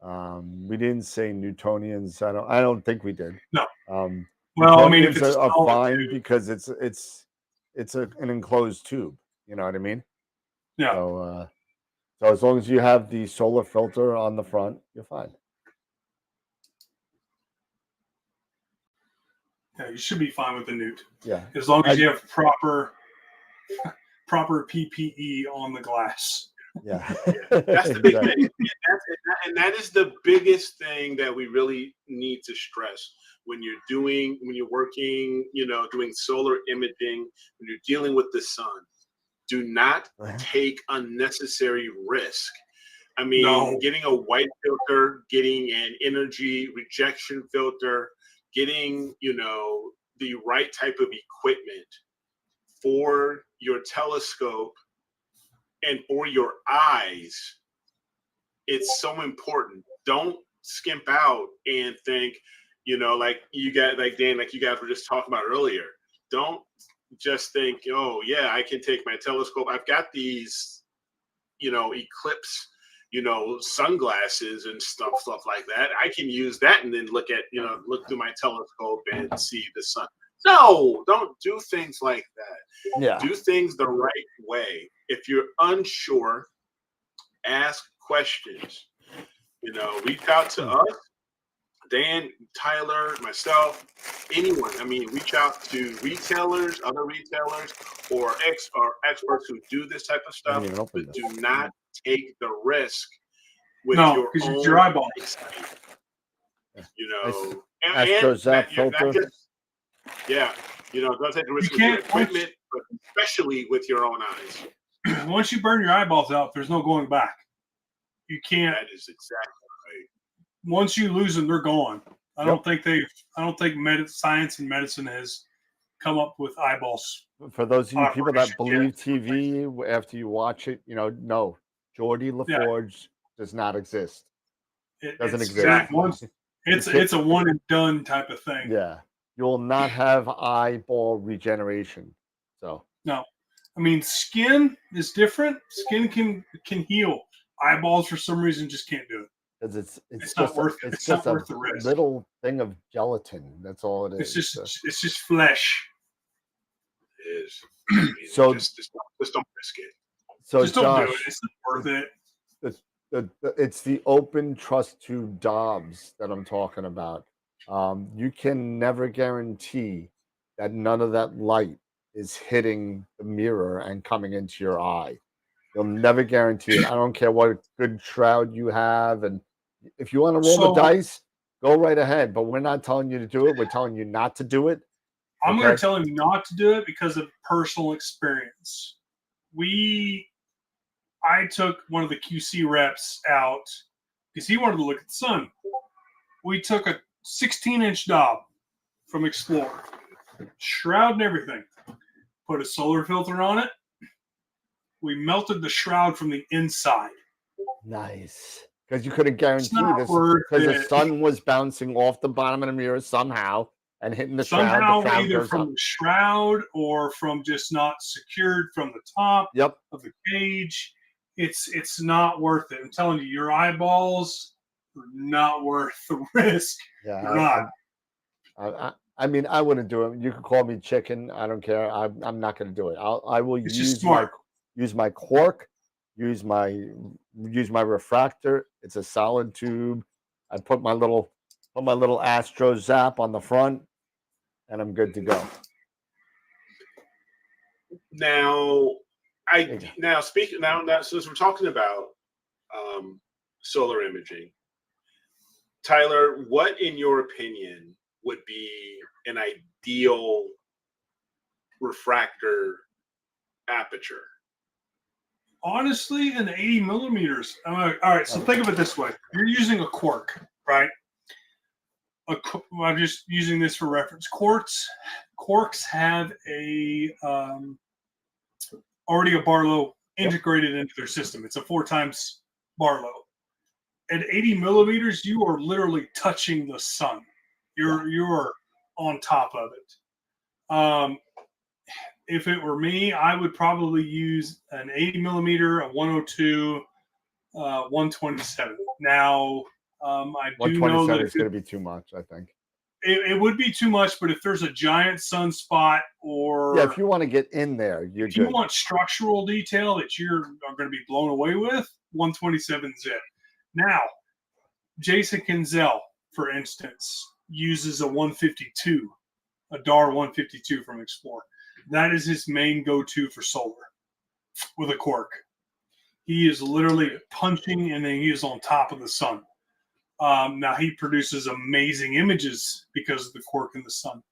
We didn't say Newtonians. I don't think we did. No. Well, I mean, if it's are fine because it's an enclosed tube. You know what I mean? Yeah. So as long as you have the solar filter on the front, you're fine. Yeah, you should be fine with the newt. Yeah. As long as you have proper PPE on the glass. Yeah. That's the big thing. And that is the biggest thing that we really need to stress when you're working, doing solar imaging, when you're dealing with the sun. Do not take unnecessary risk. I mean, getting a white filter, getting an energy rejection filter, getting, the right type of equipment for your telescope and for your eyes, it's so important. Don't skimp out and think, like you guys were just talking about earlier. Don't just think, oh yeah, I can take my telescope. I've got these, eclipse, sunglasses and stuff like that. I can use that and then look through my telescope and see the sun. No, don't do things like that. Yeah. Do things the right way. If you're unsure, ask questions. Reach out to us, Dan, Tyler, myself, anyone. I mean, reach out to retailers, other retailers, or experts who do this type of stuff. But do not take the risk with your own your eyeball. Zap filter. Don't take the risk with your equipment, but especially with your own eyes. Once you burn your eyeballs out, there's no going back. You can't. That is exactly right. Once you lose them, they're gone. I don't think science and medicine has come up with eyeballs. For those of you people that believe TV after you watch it, no, Geordie LaForge does not exist. It doesn't exist. It's a one and done type of thing. Yeah, you will not have eyeball regeneration. So no, I mean skin is different. Skin can heal. Eyeballs for some reason just can't do it. Because it's not just worth it. It's just worth a the risk. Little thing of gelatin. That's all it is. It's just flesh. It is. So just don't risk it. So just don't do it. It's not worth it. It's the open trust tube Dobbs that I'm talking about. You can never guarantee that none of that light is hitting the mirror and coming into your eye. You'll never guarantee it. I don't care what good shroud you have. And if you want to roll the dice, go right ahead. But we're not telling you to do it. We're telling you not to do it. I'm going to tell him not to do it because of personal experience. We I took one of the QC reps out because he wanted to look at the sun. We took a 16-inch Dob from Explorer, shroud and everything, put a solar filter on it. We melted the shroud from the inside. Nice. Because you couldn't guarantee this. Because the sun was bouncing off the bottom of the mirror somehow and hitting the shroud. Somehow, the shroud either goes from up. the shroud or from just not secured from the top of the cage. It's not worth it. I'm telling you, your eyeballs are not worth the risk. Yeah, I mean, I wouldn't do it. You can call me chicken. I don't care. I'm not going to do it. I will use my cork, use my refractor. It's a solid tube. I put my little Astro Zap on the front, and I'm good to go. Now, since we're talking about solar imaging, Tyler, what in your opinion would be an ideal refractor aperture? Honestly, in 80 millimeters. All right, so think of it this way. You're using a cork, right? I'm just using this for reference. Corks have already a Barlow integrated into their system. It's a 4 times Barlow. At 80 millimeters, you are literally touching the sun. You're on top of it. If it were me, I would probably use an 80 millimeter, a 102, 127. Now, I do know that it's going to be too much, I think. It would be too much, but if there's a giant sunspot or... Yeah, if you want to get in there, you're good. If you want structural detail that you're going to be blown away with, 127 is it. Now, Jason Kinzel, for instance, uses a 152, a DAR 152 from Explorer. That is his main go-to for solar with a cork. He is literally punching, and then he is on top of the sun. Now, he produces amazing images because of the cork in the sun.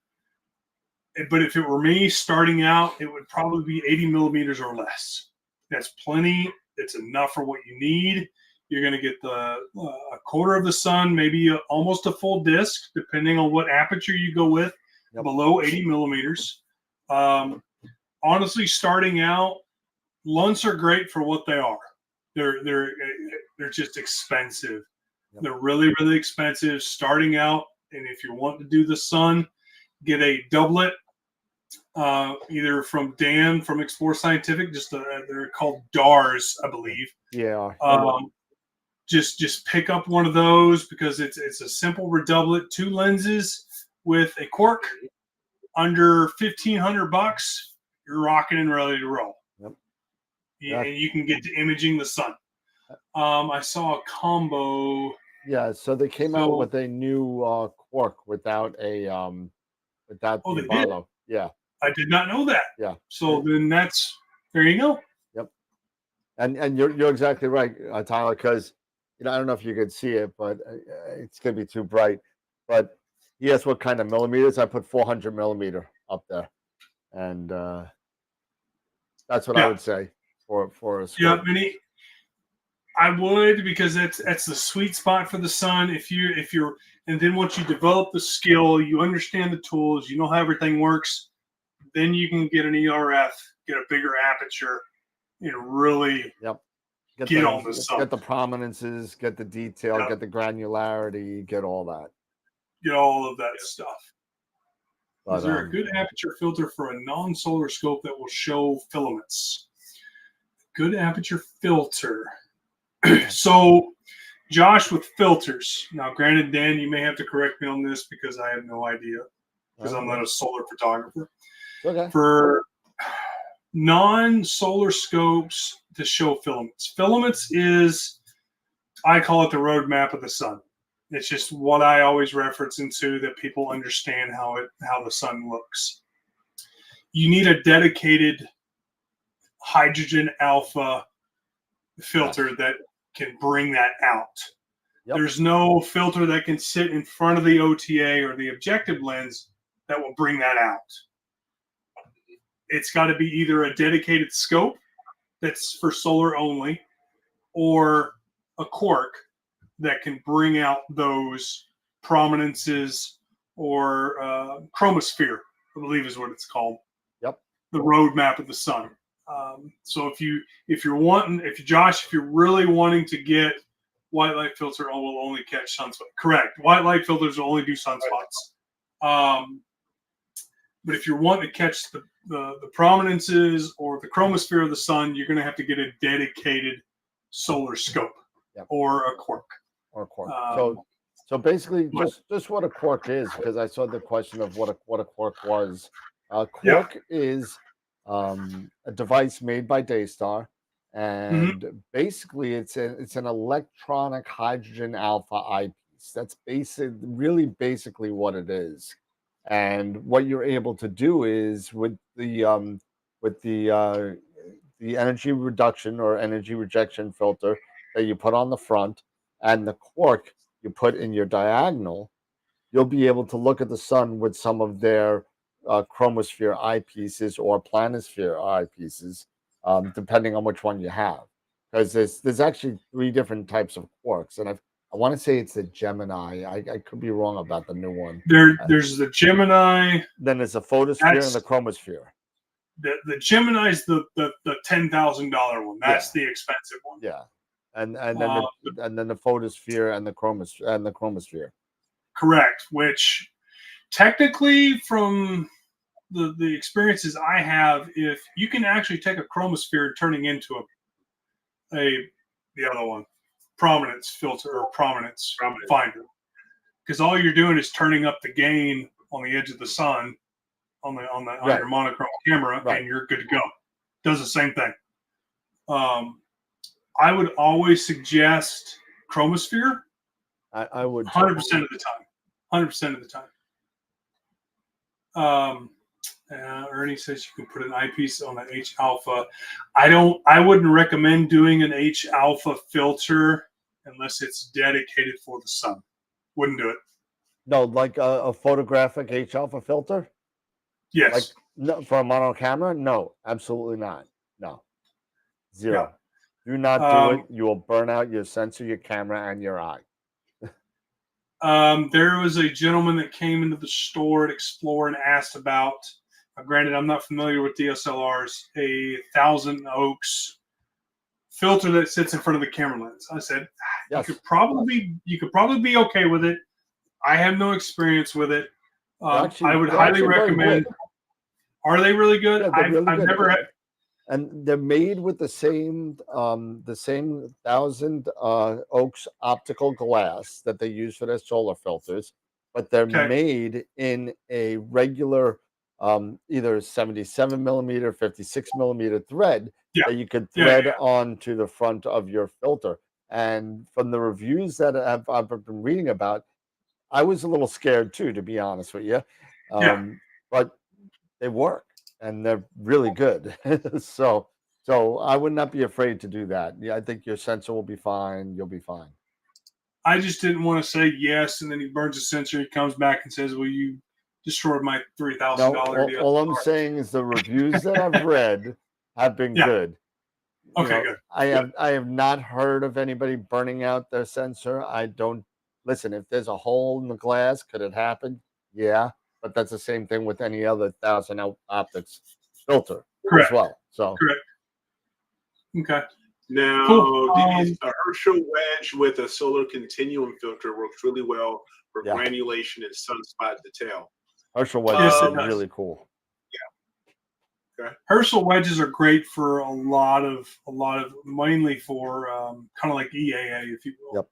But if it were me starting out, it would probably be 80 millimeters or less. That's plenty. It's enough for what you need. You're going to get a quarter of the sun, maybe almost a full disc, depending on what aperture you go with, below 80 millimeters. Honestly, starting out, lunts are great for what they are. They're just expensive. They're really, really expensive starting out. And if you want to do the sun, get a doublet, either from Dan from Explore Scientific. They're called DARs, I believe. Yeah. Just pick up one of those because it's a simple redoublet, 2 lenses with a cork. Under $1,500, you're rocking and ready to roll. And you can get to imaging the sun. I saw a combo. Yeah, so they came out with a new cork without the Barlow. Yeah, I did not know that. Yeah. So then there you go. Yep. And you're exactly right, Tyler. Because I don't know if you could see it, but it's gonna be too bright. But he asked what kind of millimeters. I put 400 millimeter up there, and that's what I would say for a scope. Yeah, I would, because that's the sweet spot for the sun. And then once you develop the skill, you understand the tools, you know how everything works, then you can get an ERF, get a bigger aperture, and really get on the sun. Get the prominences, get the detail, get the granularity, get all that. Get all of that stuff. Is there a good aperture filter for a non-solar scope that will show filaments? Good aperture filter. So, Josh, with filters. Now, granted, Dan, you may have to correct me on this because I have no idea because I'm not a solar photographer. Okay. For non-solar scopes to show filaments. Filaments is, I call it the roadmap of the sun. It's just what I always reference into that people understand how the sun looks. You need a dedicated hydrogen alpha filter that can bring that out. There's no filter that can sit in front of the OTA or the objective lens that will bring that out. It's got to be either a dedicated scope that's for solar only, or a cork that can bring out those prominences or chromosphere, I believe is what it's called. Yep. The roadmap of the sun. So if you're really wanting to get white light filter, will only catch sunspots. Correct. White light filters will only do sunspots. But if you're wanting to catch the prominences or the chromosphere of the sun, you're going to have to get a dedicated solar scope. Yep. Or a cork. So basically, just what a cork is, because I saw the question of what a cork was. A cork is a device made by Daystar, and basically it's an electronic hydrogen alpha eyepiece. That's really basically what it is. And what you're able to do is with the energy reduction or energy rejection filter that you put on the front and the cork you put in your diagonal, you'll be able to look at the sun with some of their chromosphere eyepieces or planisphere eyepieces, depending on which one you have. Because there's actually 3 different types of quarks, and I want to say it's the Gemini. I could be wrong about the new one. There's the Gemini. Then there's the photosphere and the chromosphere. The Gemini is the $10,000 one. That's the expensive one. Yeah, and then the photosphere and the chromosphere. Correct. Which technically, from the experiences I have, if you can actually take a chromosphere turning into the other one, prominence filter or prominence finder, because all you're doing is turning up the gain on the edge of the sun on your monochrome camera, and you're good to go. Does the same thing. I would always suggest chromosphere. I would 100% of the time. 100% of the time. Ernie says you can put an eyepiece on an H alpha. I wouldn't recommend doing an H alpha filter unless it's dedicated for the sun. Wouldn't do it. No, like a photographic H alpha filter? Yes. Like, no, for a mono camera? No, absolutely not. No. Zero. Yeah. Do not do it. You will burn out your sensor, your camera, and your eye. There was a gentleman that came into the store at Explore and asked about, granted, I'm not familiar with DSLRs, a 1000 Oaks filter that sits in front of the camera lens. I said, you could probably be okay with it. I have no experience with it. I would highly recommend. Are they really good? Yeah, I've never had. And they're made with the same 1000 Oaks optical glass that they use for their solar filters, but they're made in a regular either 77 millimeter, 56 millimeter thread that you could thread onto the front of your filter. And from the reviews that I've been reading about, I was a little scared too, to be honest with you. But they work. And they're really good. so I would not be afraid to do that. Yeah, I think your sensor will be fine. You'll be fine. I just didn't want to say yes, and then he burns the sensor. He comes back and says, "Well, you destroyed my $3,000 deal." All I'm saying is the reviews that I've read have been good. Good. I have not heard of anybody burning out their sensor. I don't listen. If there's a hole in the glass, could it happen? Yeah. But that's the same thing with any other 1000 optics filter as well. So correct. Okay. Now, a Herschel wedge with a solar continuum filter works really well for granulation and sunspot detail. Herschel wedges are really cool. Yeah. Okay. Herschel wedges are great for a lot of mainly for kind of like EAA, if you will. Yep.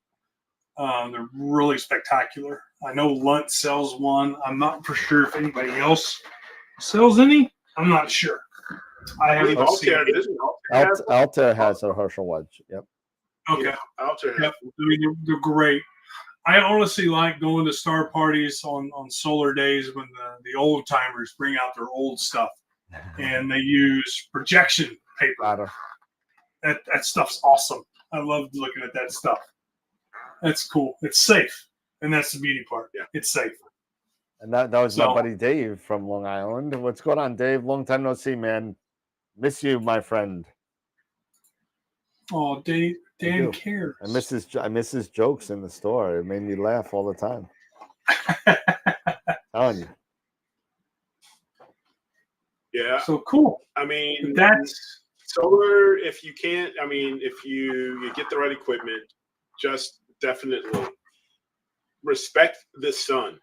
They're really spectacular. I know Lunt sells one. I'm not for sure if anybody else sells any. I'm not sure. I haven't seen it. Altair has a Herschel wedge. Yep. Okay. Yeah, Altair. Yep. I mean, they're great. I honestly like going to star parties on solar days when the old timers bring out their old stuff and they use projection paper. That stuff's awesome. I love looking at that stuff. That's cool. It's safe. And that's the beauty part. Yeah. It's safe. And that was my buddy Dave from Long Island. What's going on, Dave? Long time no see, man. Miss you, my friend. Oh, Dan do. cares. I miss his jokes in the store. It made me laugh all the time. Telling you. Yeah. So cool. I mean, That's solar. If you can't, I mean, if you get the right equipment, just definitely respect the sun.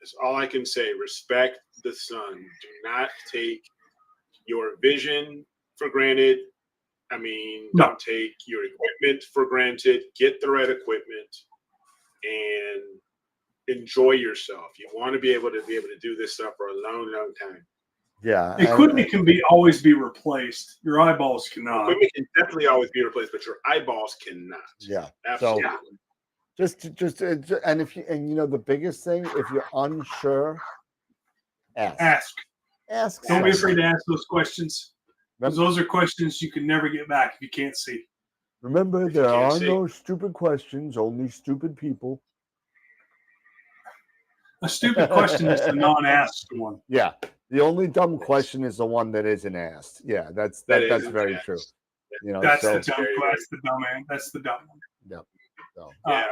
That's all I can say. Respect the sun. Do not take your vision for granted. I mean, No. don't take your equipment for granted. Get the right equipment and enjoy yourself. You want to be able to do this stuff for a long, long time. Yeah. equipment can always be replaced. Your eyeballs cannot. Equipment can definitely always be replaced, but your eyeballs cannot. Yeah. Absolutely. So just and if you the biggest thing, if you're unsure, ask. Don't be afraid to ask those questions, because those are questions you can never get back if you can't see. Remember, there are no stupid questions, only stupid people. A stupid question is the non-asked one. Yeah, the only dumb question is the one that isn't asked. Yeah, that's very true. That's the dumb one. Yep. So. Yeah,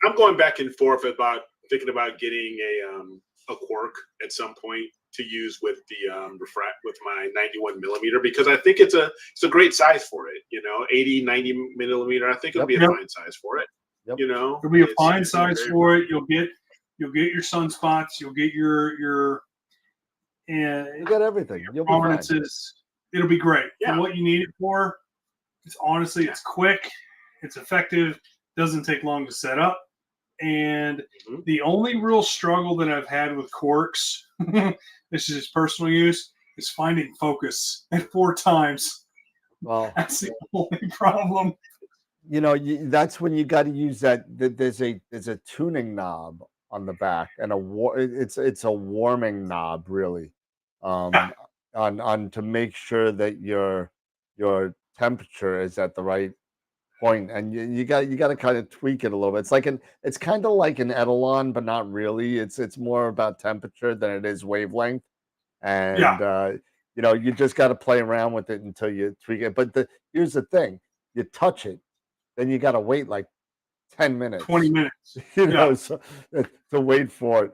I'm going back and forth about thinking about getting a Quark at some point to use with the with my 91 millimeter, because I think it's a great size for it. 80, 90 millimeter. I think it'll be a fine size for it. Yep. It'll be a fine size for it. You'll get your sunspots. You'll get your you got everything. You'll prominences. It'll be great. Yeah. For what you need it for, it's quick, it's effective, doesn't take long to set up. And the only real struggle that I've had with Quarks, this is personal use, is finding focus at 4 times. Well, that's the only problem. That's when you got to use that. There's a tuning knob on the back, and it's a warming knob, really, on to make sure that your temperature is at the right point, and you got to kind of tweak it a little bit. It's kind of like an Etalon, but not really. It's more about temperature than it is wavelength, and you just got to play around with it until you tweak it. But here's the thing: you touch it, then you got to wait like 10 minutes, 20 minutes, so, to wait for it.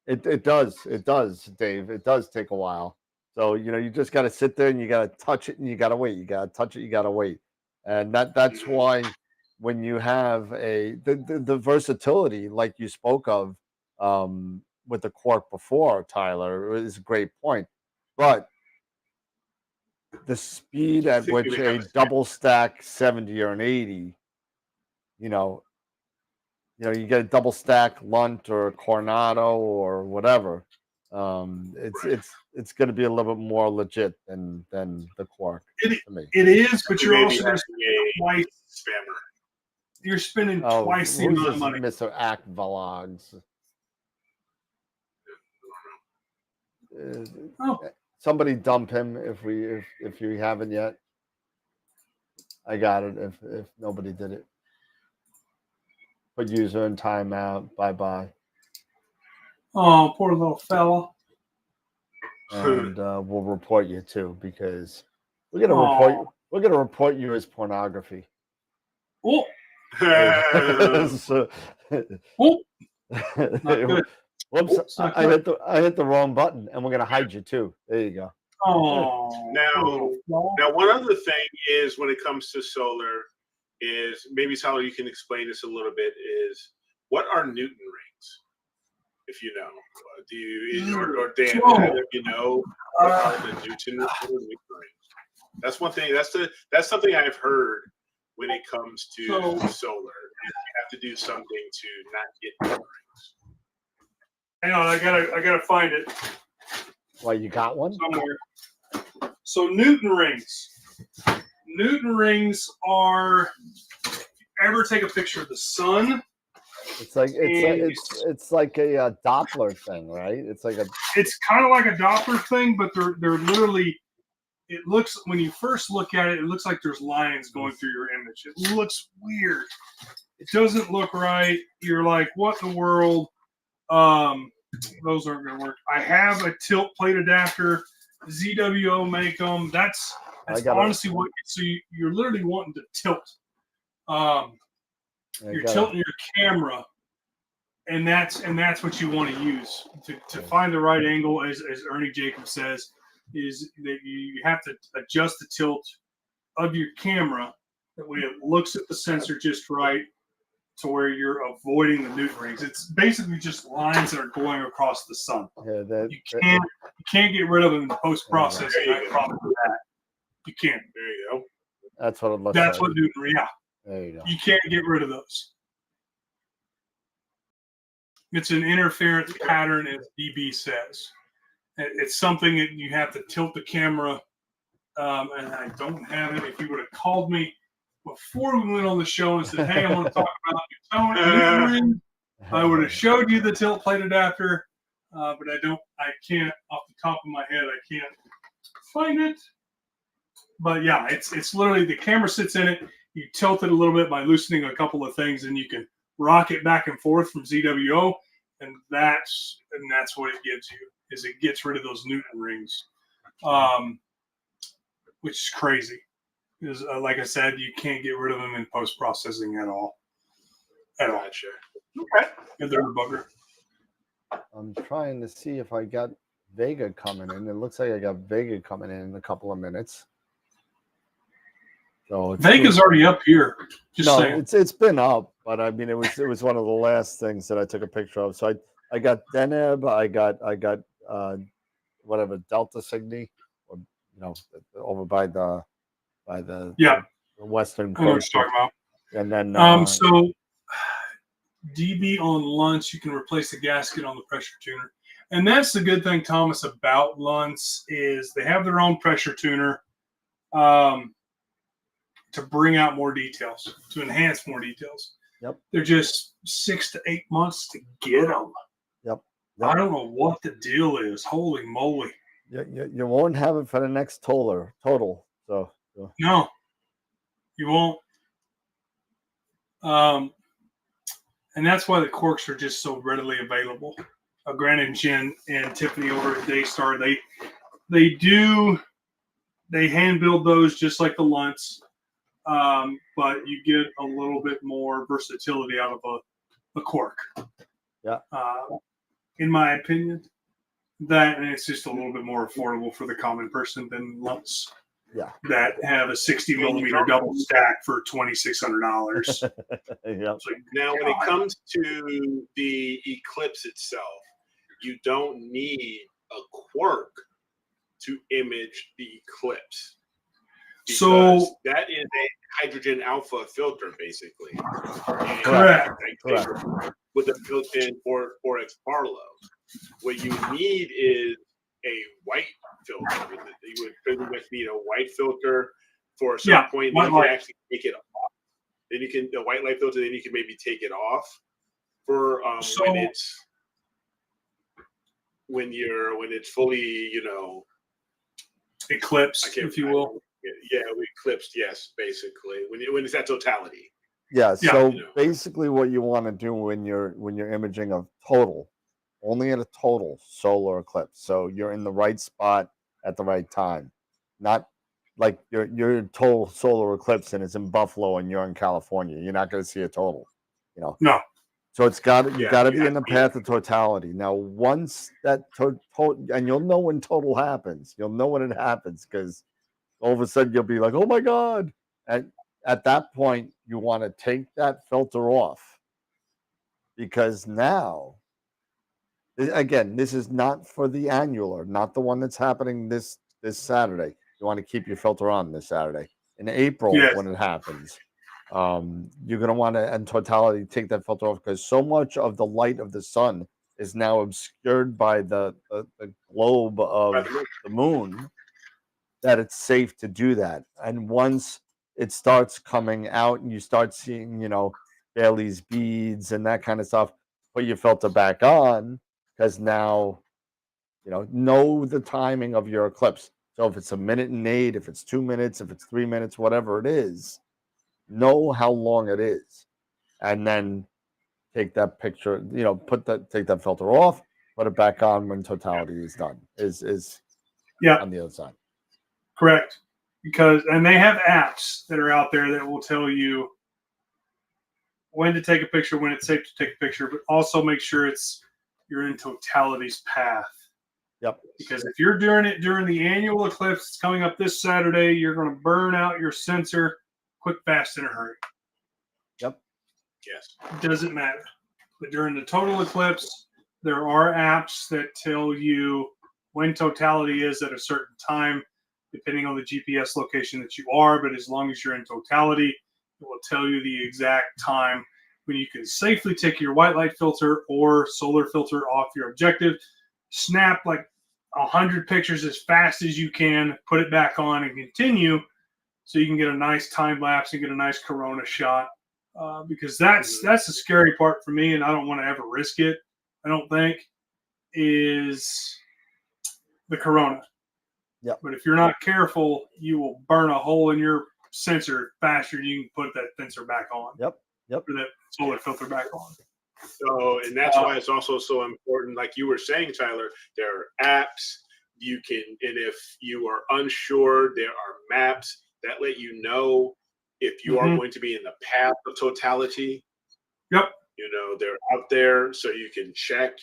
It does, Dave. It does take a while. So you just got to sit there and you got to touch it and you got to wait. You got to touch it, you got to wait. And that's why when you have the versatility like you spoke of with the Quark before, Tyler, is a great point. But the speed at which a double stack 70 or an 80, you get a double stack Lunt or a Coronado or whatever. It's going to be a little bit more legit than the Quark. It is, but you're also going to spend twice. You're spending twice the amount of money. Mr. Ack Vlogs. Somebody dump him if you haven't yet. I got it if nobody did it. Put user in timeout. Bye. Oh, poor little fella. And we'll report you too, because we're gonna report you as pornography. Oh. So, not good. Whoops! I hit the wrong button, and we're gonna hide you too. There you go. Oh. Now, one other thing is when it comes to solar, is maybe Tyler, you can explain this a little bit. Is what are Newton rings? If you know, do you or Dan? If you know, what are the Newton rings? That's one thing. That's something I've heard when it comes to solar. You have to do something to not get Newton rings. Hang on, I gotta find it. Well, you got one somewhere. So Newton rings. Newton rings are. If you ever take a picture of the sun. It's like a Doppler thing, right? It's kind of like a Doppler thing, but they're literally. It looks, when you first look at it, it looks like there's lines going through your image. It looks weird. It doesn't look right. You're like, what in the world? Those aren't going to work. I have a tilt plate adapter. ZWO make them. That's That's honestly what. So you're literally wanting to tilt. You're tilting your camera, and that's what you want to use to find the right angle. As Ernie Jacobs says, is that you have to adjust the tilt of your camera that way it looks at the sensor just right, to where you're avoiding the Newton rings. It's basically just lines that are going across the sun. Yeah, you can't get rid of them in post processing. I promise you that. You can't. There you go. That's what it looks That's like. what Newton. Yeah. There you go. You can't get rid of those. It's an interference pattern, as DB says. It's something that you have to tilt the camera. And I don't have it. If you would have called me before we went on the show and said, "Hey, I want to talk about Newton ring," I would have showed you the tilt plate adapter. But I can't off the top of my head. I can't find it. But yeah, it's literally the camera sits in it. You tilt it a little bit by loosening a couple of things, and you can rock it back and forth from ZWO, and that's what it gives you. Is it gets rid of those Newton rings, which is crazy. Because like I said, you can't get rid of them in post processing at all. Gotcha. Okay. And they're a bugger. I'm trying to see if I got Vega coming in. It looks like I got Vega coming in a couple of minutes. So Vega's already up here. Just saying. It's been up, but I mean it was one of the last things that I took a picture of. So I got Deneb, I got whatever Delta Cygni, or over by the western coast. I know what you're talking about. And then so DB on Luntz, you can replace the gasket on the pressure tuner. And that's the good thing, Thomas, about Luntz is they have their own pressure tuner to bring out more details, to enhance more details. Yep. They're just 6 to 8 months to get them. Yep. I don't know what the deal is. Holy moly. You won't have it for the next total. So No, you won't. And that's why the corks are just so readily available. Granted, Jen and Tiffany over at Daystar, they hand build those just like the Luntz, but you get a little bit more versatility out of a cork. Yeah. In my opinion, and it's just a little bit more affordable for the common person than Luntz. Yeah. That have a 60 millimeter double stack for $2,600. Yep. Now, when it comes to the Eclipse itself, you don't need a quirk to image the Eclipse. So that is a hydrogen alpha filter, basically. Correct. With a built-in 4X Barlow. What you need is a white filter. You would pretty much need a white filter for a certain point. Then you can actually take it off. Then you can the white light filter. Then you can maybe take it off for when it's fully eclipsed, if you will. Yeah, eclipsed. Yes, basically when it's at totality. Yeah. So basically, what you want to do when you're imaging a total, only at a total solar eclipse. So you're in the right spot at the right time, not like your total solar eclipse and it's in Buffalo and you're in California. You're not going to see a total, No. So you got to be in the path of totality. Now, once that and you'll know when total happens. You'll know when it happens because all of a sudden you'll be like, "Oh my God!" And at that point, you want to take that filter off because now, again, this is not for the annular, not the one that's happening this Saturday. You want to keep your filter on this Saturday. In April, when it happens, you're going to want to, in totality, take that filter off because so much of the light of the sun is now obscured by the globe of the moon that it's safe to do that. And once it starts coming out and you start seeing, Bailey's beads and that kind of stuff, put your filter back on because now, know the timing of your eclipse. So if it's 1:08, if it's 2 minutes, if it's 3 minutes, whatever it is, know how long it is. And then take that picture, take that filter off, put it back on when totality is done, is on the other side. Correct. and they have apps that are out there that will tell you when to take a picture, when it's safe to take a picture, but also make sure you're in totality's path. Yep. Because if you're doing it during the annual eclipse that's coming up this Saturday, you're going to burn out your sensor quick, fast, in a hurry. Yep. Yes. It doesn't matter. But during the total eclipse, there are apps that tell you when totality is at a certain time, depending on the GPS location that you are. But as long as you're in totality, it will tell you the exact time when you can safely take your white light filter or solar filter off your objective, snap like 100 pictures as fast as you can, put it back on, and continue so you can get a nice time lapse and get a nice corona shot. Because that's the scary part for me, and I don't want to ever risk it. I don't think is the corona. Yep. But if you're not careful, you will burn a hole in your sensor faster than you can put that sensor back on. Yep. Or that solar filter back on. So, and that's why it's also so important. Like you were saying, Tyler, there are apps you can, and if you are unsure, there are maps that let you know if you are going to be in the path of totality. Yep. You know, they're out there so you can check,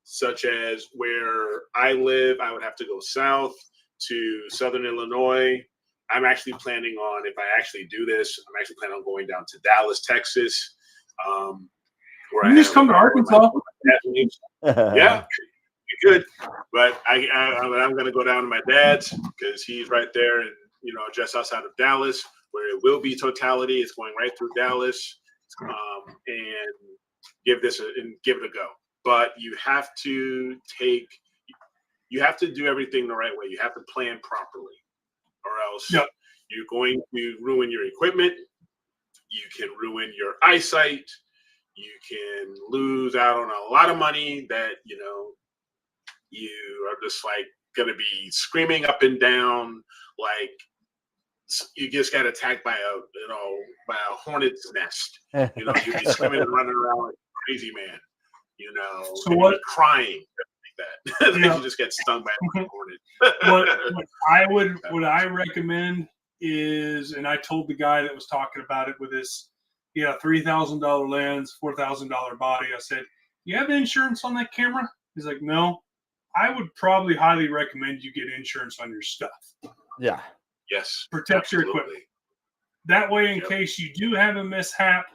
such as where I live, I would have to go south to Southern Illinois. I'm actually planning on, if I actually do this, I'm actually planning on going down to Dallas, Texas. You just come to Arkansas. Yeah, you could. But I'm going to go down to my dad's because he's right there and, you know, just outside of Dallas where it will be totality. It's going right through Dallas and give it a go. But you have to do everything the right way. You have to plan properly or else you're going to ruin your equipment. You can ruin your eyesight. You can lose out on a lot of money that, you know, you are just like going to be screaming up and down like you just got attacked by a hornet's nest. You know, you'd be screaming and running around like a crazy man, you know, so what, be crying like that. You just get stung by a hornet. what I recommend is, and I told the guy that was talking about it with his $3,000 lens, $4,000 body. I said, "You have insurance on that camera?" He's like, "No." I would probably highly recommend you get insurance on your stuff. Yeah. Yes. Protect your equipment. That way, in case you do have a mishap,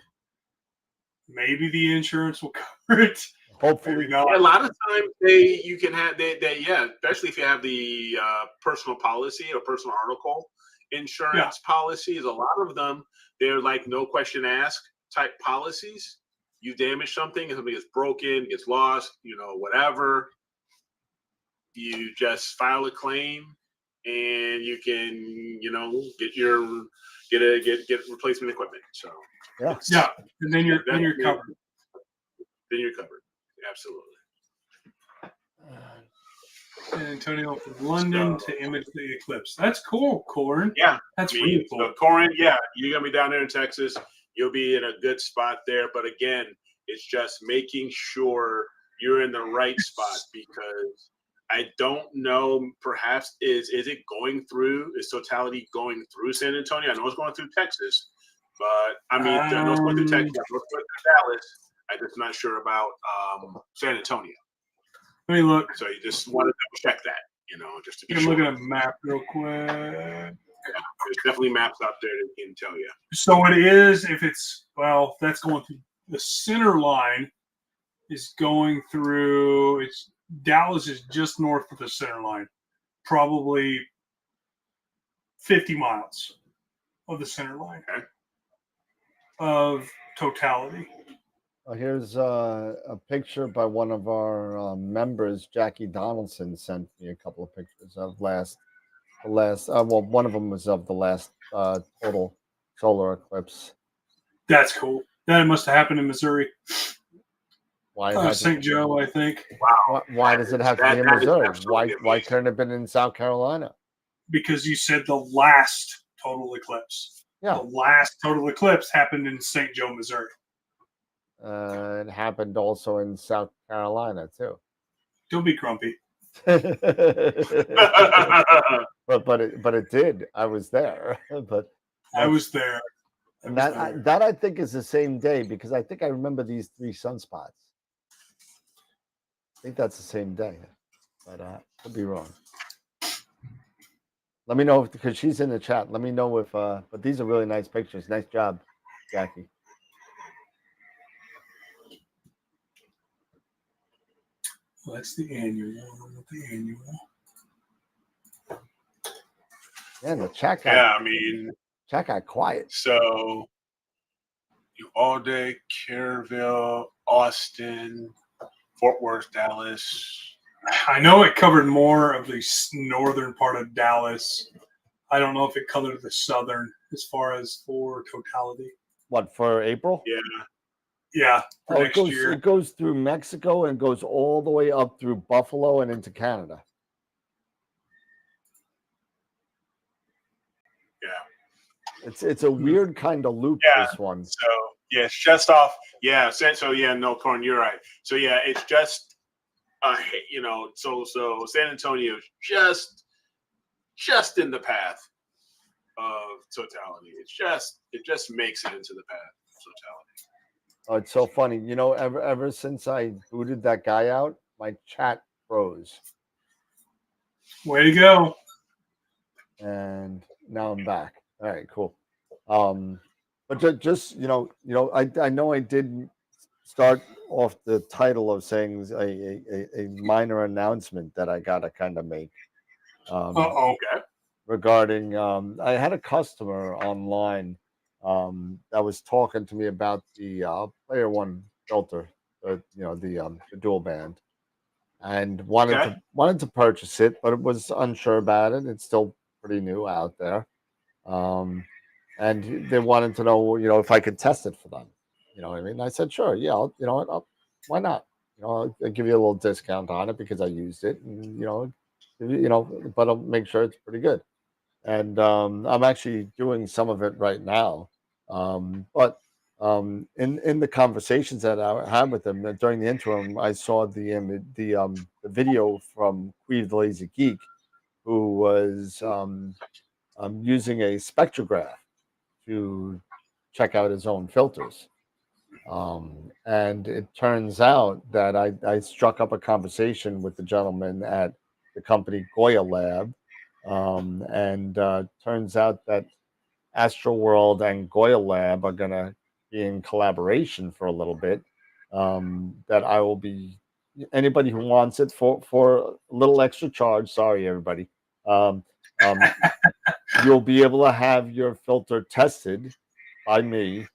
maybe the insurance will cover it. Hopefully not. Yeah, a lot of times especially if you have the personal policy or personal article insurance policies, a lot of them, they're like no question asked type policies. You damage something, and something gets broken, gets lost, you know, whatever. You just file a claim, and you can, you know, get replacement equipment. So and then you're covered. Then you're covered. Absolutely. San Antonio from London to image the eclipse. That's cool, Corin. Yeah, that's really cool. So Corin, you're gonna be down there in Texas. You'll be in a good spot there. But again, it's just making sure you're in the right spot because I don't know. Perhaps is it going through? Is totality going through San Antonio? I know it's going through Texas, but I mean, I know it's going through Texas. I know it's going through Dallas. I'm just not sure about San Antonio. Let me look. So you just want to check that, you know, just to be sure. Look at a map real quick. Yeah, there's definitely maps out there that can tell you. So it is, that's going through the center line is going through, Dallas is just north of the center line, probably 50 miles of the center line of totality. Here's a picture by one of our members, Jackie Donaldson, sent me a couple of pictures of one of them was of the last total solar eclipse. That's cool. That must have happened in Missouri. Why St. Joe, I think. Wow. Why does it have to be in Missouri? Why couldn't it have been in South Carolina? Because you said the last total eclipse. Yeah. The last total eclipse happened in St. Joe, Missouri. It happened also in South Carolina too. Don't be grumpy. but it did. I was there. But I was there. And that I think is the same day, because I think I remember these 3 sunspots. I think that's the same day, but could be wrong. Let me know because she's in the chat. Let me know if. But these are really nice pictures. Nice job, Jackie. Well, that's the annual. The annual. Yeah, the chat got. Yeah, I mean, chat got quiet. So, Uvalde, Kerrville, Austin, Fort Worth, Dallas. I know it covered more of the northern part of Dallas. I don't know if it covered the southern as far as for totality. What, for April? Yeah. Yeah. For next year. It goes through Mexico and goes all the way up through Buffalo and into Canada. Yeah. It's a weird kind of loop, this one. So, yeah, it's just off. Yeah. So, yeah, no, Corn, you're right. So, yeah, it's just, so San Antonio is just in the path of totality. It just makes it into the path of totality. Oh, it's so funny. Ever since I booted that guy out, my chat froze. Way to go. And now I'm back. All right, cool. But just I know I did start off the title of saying a minor announcement that I gotta kind of make. Okay. Regarding I had a customer online that was talking to me about the Player One filter, the dual band, and wanted to purchase it, but it was unsure about it. It's still pretty new out there, and they wanted to know, if I could test it for them. You know what I mean? I said, sure, yeah, why not? I'll give you a little discount on it because I used it, and but I'll make sure it's pretty good. And I'm actually doing some of it right now. But in the conversations that I had with them during the interim, I saw the video from Queeve the Lazy Geek, who was using a spectrograph to check out his own filters. And it turns out that I struck up a conversation with the gentleman at the company Goya Lab. And turns out that Astroworld and Goya Lab are going to be in collaboration for a little bit. That I will be, anybody who wants it for a little extra charge. Sorry, everybody. You'll be able to have your filter tested by me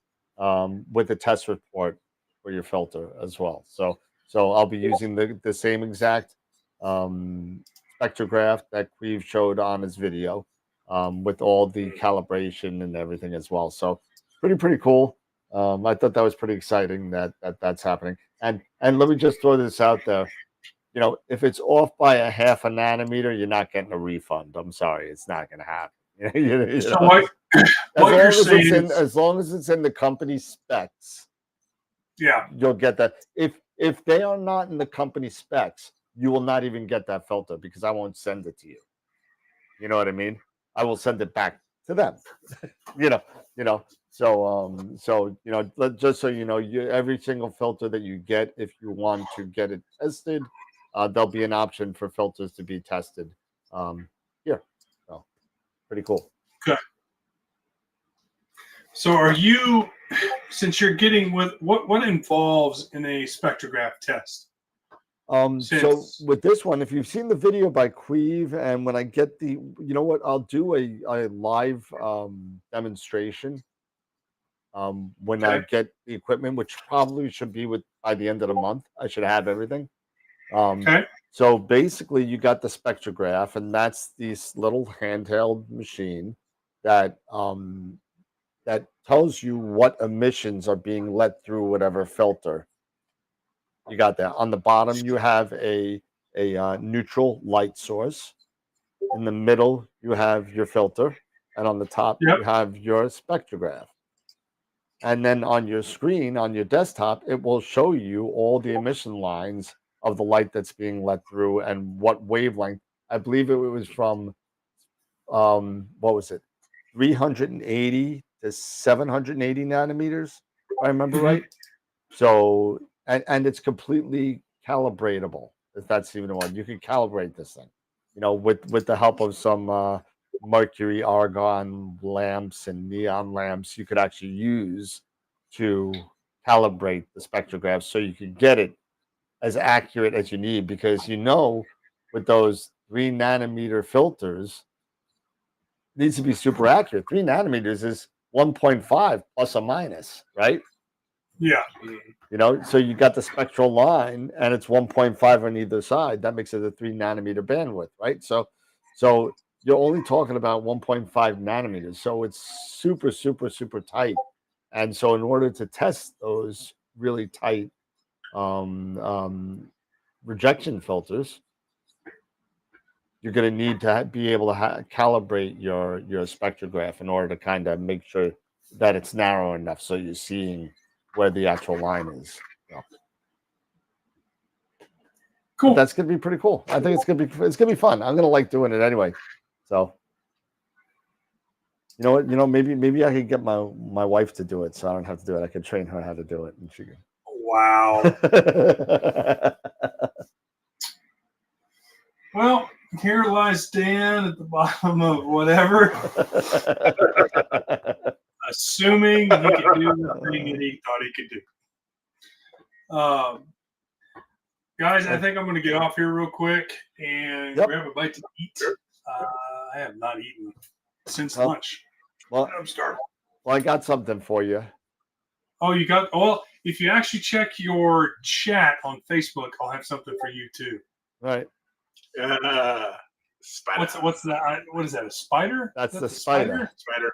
with a test report for your filter as well. So I'll be using the same exact spectrograph that Queeve showed on his video with all the calibration and everything as well. So pretty cool. I thought that was pretty exciting that's happening. And let me just throw this out there. If it's off by a half a nanometer, you're not getting a refund. I'm sorry, it's not going to happen. So what you're saying as long as it's in the company specs, yeah, you'll get that. If they are not in the company specs, you will not even get that filter because I won't send it to you. You know what I mean? I will send it back to them. So just so you know, every single filter that you get, if you want to get it tested, there'll be an option for filters to be tested here. So pretty cool. Okay. So are you, since you're getting what involves in a spectrograph test? So with this one, if you've seen the video by Queeve, and when I get I'll do a live demonstration when I get the equipment, which probably should be by the end of the month. I should have everything. So basically, you got the spectrograph, and that's this little handheld machine that that tells you what emissions are being let through whatever filter. You got that. On the bottom, you have a neutral light source. In the middle, you have your filter, and on the top, you have your spectrograph. And then on your screen, on your desktop, it will show you all the emission lines of the light that's being let through and what wavelength. I believe it was from what was it, 380 to 780 nanometers, if I remember right. So and it's completely calibratable, if that's even the one. You can calibrate this thing, with the help of some mercury argon lamps and neon lamps. You could actually use to calibrate the spectrograph so you could get it as accurate as you need, because with those 3 nanometer filters, it needs to be super accurate. 3 nanometers is 1.5 plus or minus, right? Yeah. So you got the spectral line and it's 1.5 on either side. That makes it a 3 nanometer bandwidth, right? So you're only talking about 1.5 nanometers. So it's super, super, super tight. And so in order to test those really tight rejection filters, you're going to need to be able to calibrate your spectrograph in order to kind of make sure that it's narrow enough so you're seeing where the actual line is. Cool. But that's going to be pretty cool. I think it's going to be fun. I'm going to like doing it anyway. So, you know what? Maybe I could get my wife to do it, so I don't have to do it. I could train her how to do it, and she can. Wow. Well, here lies Dan at the bottom of whatever, assuming he could do the thing that he thought he could do. Guys, I think I'm going to get off here real quick and grab a bite to eat. I have not eaten since lunch. Well, I'm starving. Well, I got something for you. Oh, you got? Well, if you actually check your chat on Facebook, I'll have something for you too. Right. Spider. What's that? What is that? A spider? That's the spider. Spider.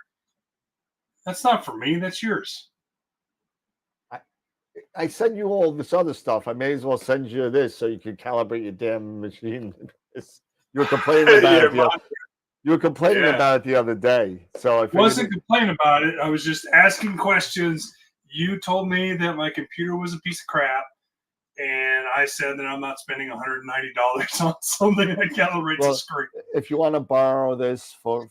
That's not for me. That's yours. I sent you all this other stuff. I may as well send you this so you can calibrate your damn machine. You were complaining about it. You were complaining about it the other day. So I wasn't complaining about it. I was just asking questions. You told me that my computer was a piece of crap, and I said that I'm not spending $190 on something that calibrates the screen. If you want to borrow this for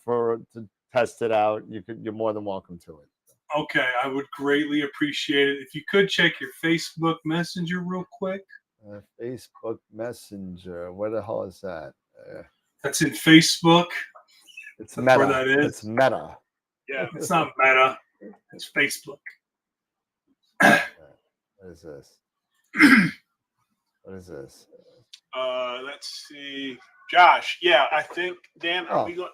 to test it out, you're more than welcome to it. Okay, I would greatly appreciate it. If you could check your Facebook Messenger real quick. Facebook Messenger. Where the hell is that? That's in Facebook. It's Meta. Where that is. It's Meta. Yeah, it's not Meta. It's Facebook. What is this? What is this? Let's see. Josh. Yeah, I think Dan. Are we going?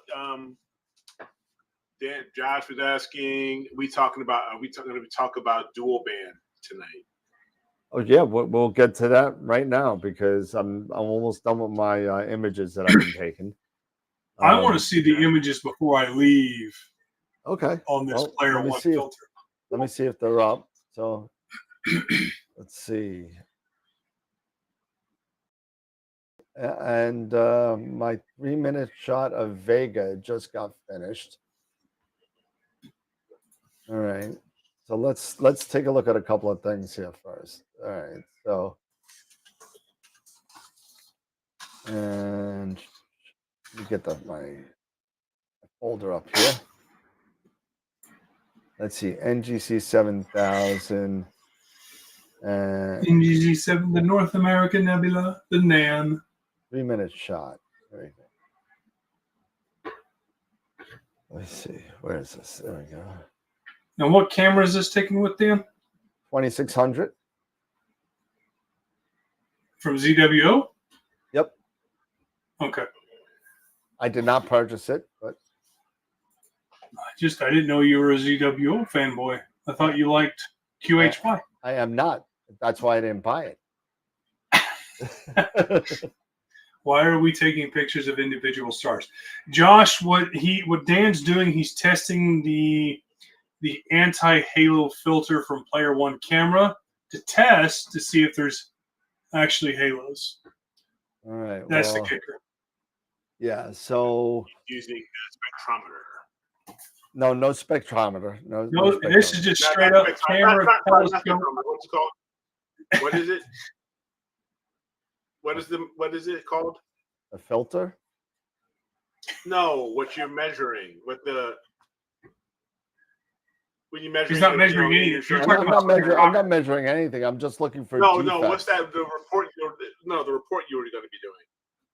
Dan, Josh was asking. Are we going to talk about dual band tonight? Oh yeah, we'll get to that right now because I'm almost done with my images that I've been taking. I want to see the images before I leave. Okay. On this Player One filter. Let me see if they're up. So let's see. And my 3-minute shot of Vega just got finished. All right. So let's take a look at a couple of things here first. All right. So and let me get my folder up here. Let's see, NGC 7000 and NGC 7, the North American Nebula, the NAN. 3-minute shot. Very good. Let's see, where is this? There we go. Now, what camera is this taken with, Dan? 2600. From ZWO? Yep. Okay. I did not purchase it, but I didn't know you were a ZWO fanboy. I thought you liked QHY. I am not. That's why I didn't buy it. Why are we taking pictures of individual stars? Josh, what Dan's doing, he's testing the anti-halo filter from Player One camera to see if there's actually halos. All right. That's the kicker. Yeah, so using a spectrometer. No spectrometer. No spectrometer. This is just straight up camera telescope. What's it called? What is it? what is it called? A filter? No, what you're measuring with the when you measure. He's not measuring anything. You're talking I'm about not measuring anything. I'm just looking for No, defects. what's that? The report the report you were going to be doing.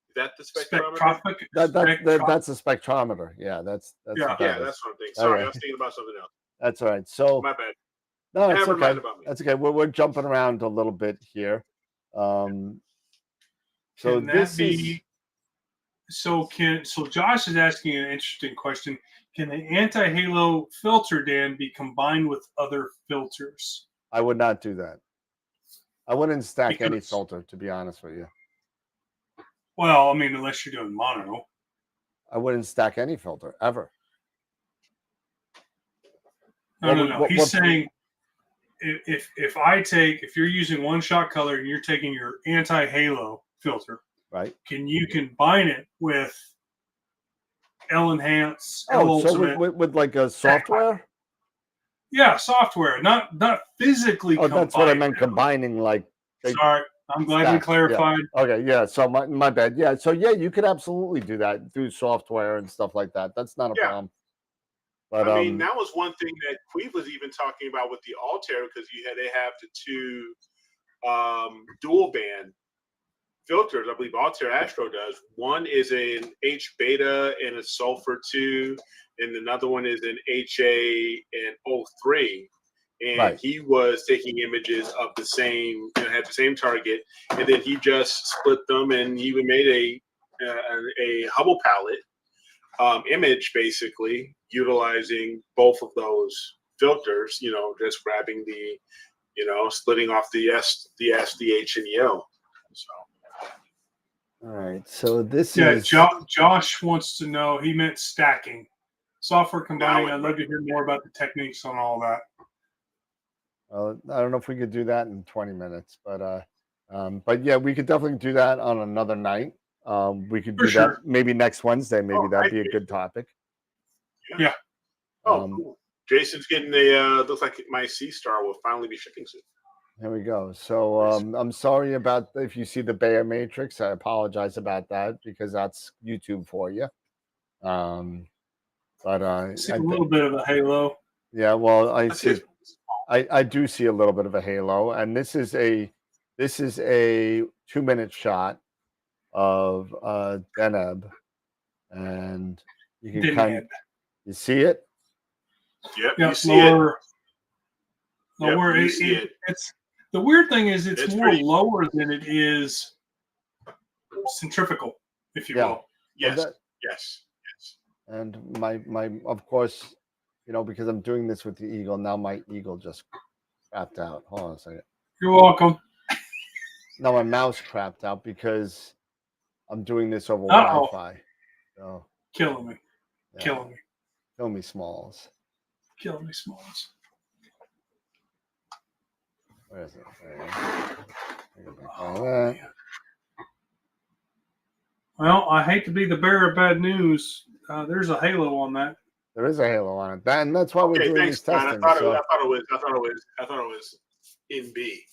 Is that the spectrometer? That's a spectrometer. Yeah, that's that's what I'm thinking. Sorry, I was thinking about something else. That's all right. So my bad. No, it's Never okay. mind about me. That's okay. We're jumping around a little bit here. So can this that be? So Josh is asking an interesting question. Can the anti-halo filter, Dan, be combined with other filters? I would not do that. I wouldn't stack any filter, to be honest with you. Well, I mean, unless you're doing mono. I wouldn't stack any filter ever. No. He's saying if you're using one shot color and you're taking your anti-halo filter, right? Can you combine it with L Enhance, L Ultimate, so with like a software? Yeah, software, not physically. Oh, that's what I meant. Combining, like. Sorry, I'm glad we clarified. Yeah. Okay, yeah. So my bad. Yeah. So yeah, you could absolutely do that through software and stuff like that. That's not a problem. But I mean, that was one thing that Queve was even talking about with the Altair, because they have the two dual band filters. I believe Altair Astro does. One is an H beta and a sulfur 2, and another one is an HA and O3. And he was taking images of the same, had the same target, and then he just split them, and he made a Hubble palette image, basically utilizing both of those filters. Just grabbing the, splitting off the S, the H, and the O. So. All right. So this is. Josh wants to know. He meant stacking, software combining. I'd love to hear more about the techniques on all that. Well, I don't know if we could do that in 20 minutes, but yeah, we could definitely do that on another night. We could do that maybe next Wednesday. Maybe that'd be a good topic. Yeah. Cool. Jason's getting the looks like my C-Star will finally be shipping soon. There we go. So I'm sorry about if you see the Bayer Matrix. I apologize about that because that's YouTube for you. But I see a little bit of a halo. Yeah, well, I do see a little bit of a halo, and this is a 2-minute shot of Deneb, and you can you see it. Yep, you see it. Lower. It's the weird thing is it's more lower than it is centrifugal, if you will. Yes. And my of course, because I'm doing this with the Eagle now, my Eagle just crapped out. Hold on a second. You're welcome. Now my mouse crapped out because I'm doing this over Wi-Fi. So killing me. Killing me. Kill me, Smalls. Killing me, Smalls. Where is it? That. Well, I hate to be the bearer of bad news. There's a halo on that. There is a halo on it, and that's why we're doing this testing. I thought it was in B,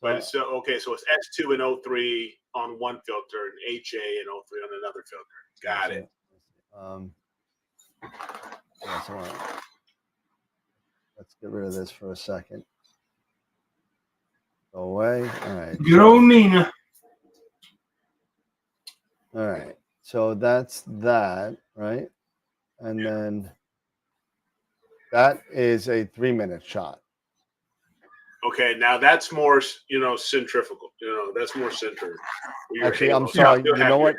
but it's okay. So it's S2 and O3 on one filter, and HA and O3 on another filter. Got it. Let's get rid of this for a second. Go away. All right. Good old Nina. All right. So that's that, right? And then that is a 3-minute shot. Okay, now that's more, centrifugal. That's more centered. Actually, I'm sorry. You know what?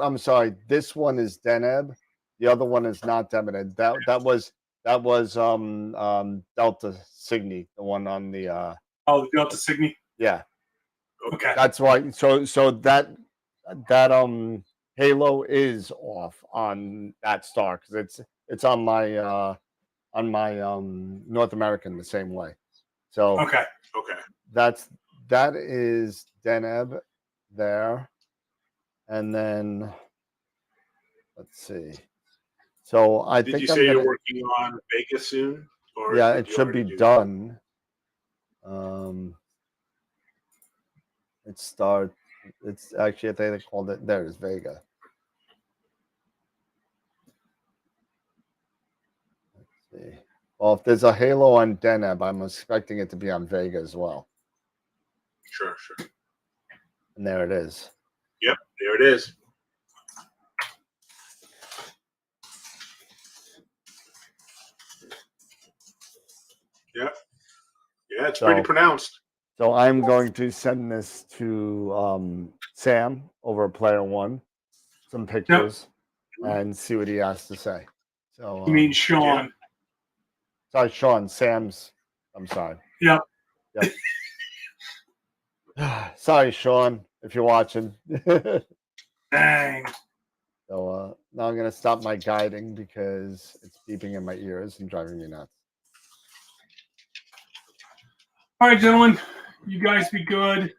I'm sorry. This one is Deneb. The other one is not Deneb. That was Delta Cygni, the one on the. The Delta Cygni. Yeah. Okay. That's why. So that halo is off on that star because it's on my North American the same way. So okay. That is Deneb there, and then let's see. So I think you say you're working on Vegas soon? Or yeah, it should be done. It starts It's actually, I think they called it, there it is, Vega. Let's see. Well, if there's a Halo on Deneb, I'm expecting it to be on Vega as well. Sure. And there it is. Yep, there it is. Yep. Yeah, it's pretty pronounced. So I'm going to send this to Sam over at Player One, some pictures, and see what he has to say. So You mean Sean? Yeah. Sorry, Sean. Sam's. I'm sorry. Yep. Sorry, Sean, if you're watching. Dang. So now I'm gonna stop my guiding because it's beeping in my ears and driving me nuts. All right, gentlemen, you guys be good.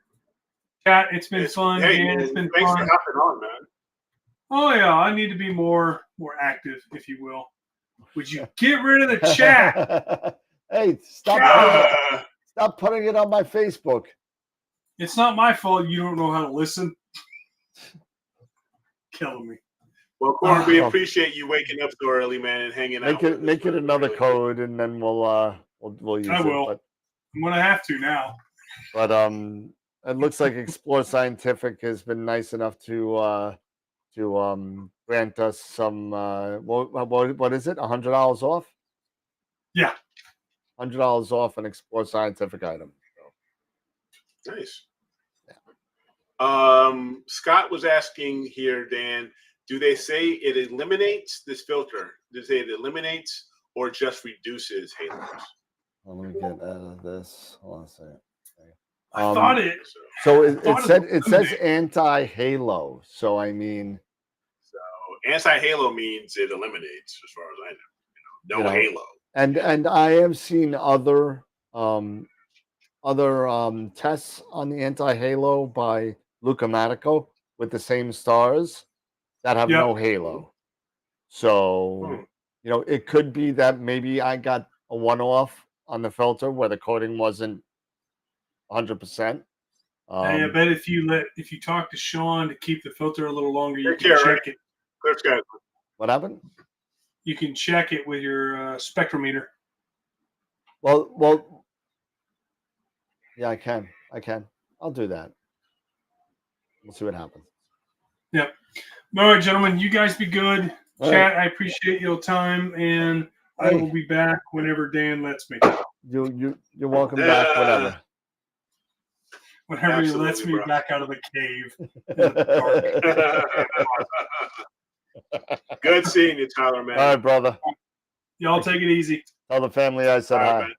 Chat, it's been fun. Hey, Dan, man, it's been thanks fun. for hopping on, man. Oh yeah, I need to be more active, if you will. Would you get rid of the chat? Hey, stop putting it on my Facebook. It's not my fault you don't know how to listen. Killing me. Well, Corey, we appreciate you waking up so early, man, and hanging out. Make it another code, and then we'll use it. I will. But I'm gonna have to now. But it looks like Explore Scientific has been nice enough to grant us some what is it? $100 off? Yeah. $100 off an Explore Scientific item. So. Nice. Yeah. Scott was asking here, Dan, do they say it eliminates this filter? Do they say it eliminates or just reduces halos? Let me get out of this. Hold on a second. I thought it. So it says anti-halo. So I mean. So anti-halo means it eliminates, as far as I know. No halo. And I have seen other tests on the anti-halo by Luca Matico with the same stars that have no halo. So it could be that maybe I got a one-off on the filter where the coating wasn't 100%. I bet if you talk to Sean to keep the filter a little longer, you can check it. What happened? You can check it with your spectrometer. Well, yeah, I can. I'll do that. We'll see what happens. Yep. All right, gentlemen, you guys be good. All Chat, right. I appreciate your time, and I will be back whenever Dan lets me. You're welcome back whenever. Whenever he lets me back out of the cave. Good seeing you, Tyler, man. All right, brother. Y'all take it easy. Tell the family I said hi. Man.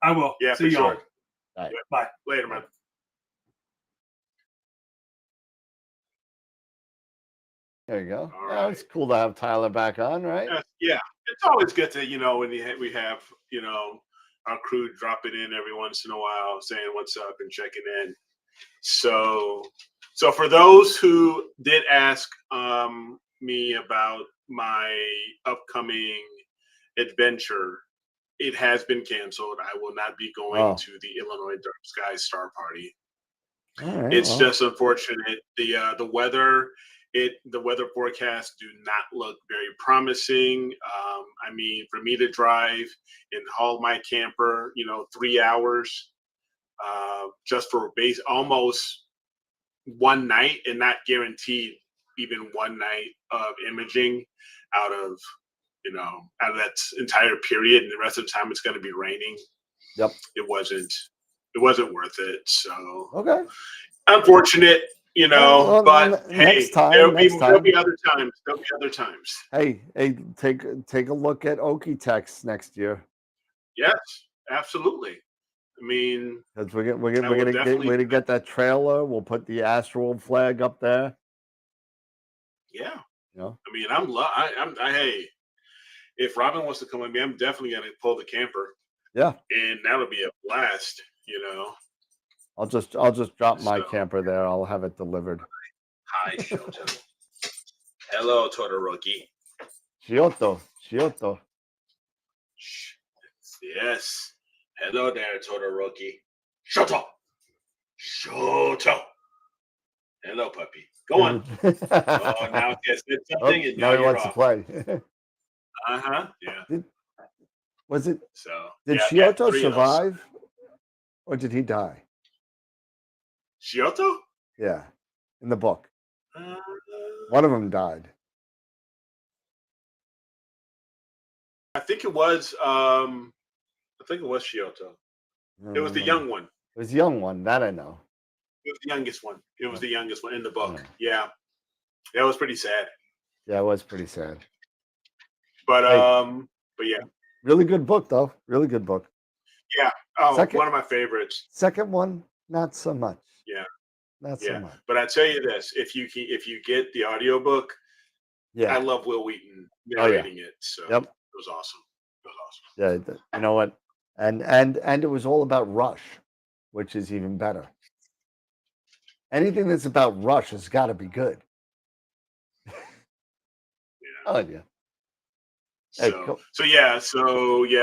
I will. Yeah, see y'all. Sure. All right. Bye. Later, man. There you go. Right. It's cool to have Tyler back on, right? Yeah. It's always good to, when we have, our crew dropping in every once in a while, saying what's up and checking in. So for those who did ask me about my upcoming adventure, it has been canceled. I will not be going to the Illinois Dark Sky Star Party. Right, it's just unfortunate. The weather forecasts do not look very promising. For me to drive and haul my camper, 3 hours just for almost one night, and not guaranteed even one night of imaging out of that entire period, and the rest of the time it's going to be raining. Yep. It wasn't worth it. So okay. Unfortunate, but hey, there'll be other times. There'll be other times. Hey, take a look at Okie-Tex next year. Yes, absolutely. Because we're gonna get that trailer. We'll put the Astral flag up there. Yeah. I'm hey, if Robin wants to come with me, I'm definitely gonna pull the camper. Yeah. And that'll be a blast, I'll just drop my camper there. I'll have it delivered. Hi, Shoto. Hello, Todoroki. Shoto. Yes. Hello there, Todoroki. Shoto. Hello, puppy. Go on. Oh, now it said something, and now he you're wants to off. play. Yeah. Did So yeah, Shioto 3 Ls. survive, or did he die? Shioto? Yeah, in the book, Uh, one of them died. I think it was. I think it was Shioto. It was the young one. It was the young one, that I know. It was the youngest one. It was the youngest one in the book. Yeah. Yeah, that was pretty sad. Yeah, it was pretty sad. But Hey. but yeah, Really good book though. Really good book. yeah. Oh, Second- one of my favorites. Second one, not so much. Yeah, Not so much. But I tell you this: if you get the audiobook, Yeah, I love Will Wheaton narrating it. So Yep. it was awesome. It was awesome. Yeah, you know what? And it was all about Rush, which is even better. Anything that's about Rush has got to be good. Yeah. Oh yeah. So, Hey, cool.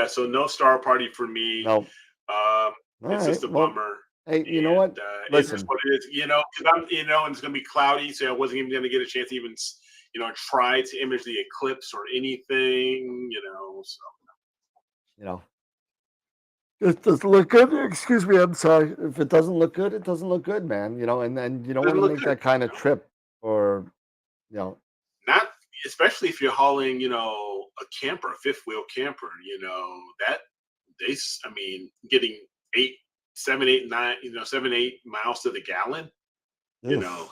so no Star Party for me. No. It's just a bummer. Hey, you know what? Listen, it's what it is. Because I'm, and it's going to be cloudy, so I wasn't even going to get a chance to even, try to image the eclipse or anything. So. It doesn't look good. Excuse me, I'm sorry. If it doesn't look good, it doesn't look good, man. And then you don't want to make that kind of trip, or not especially if you're hauling, a camper, a fifth wheel camper. Getting 7, 8, 9, 7, 8 miles to the gallon. Oof.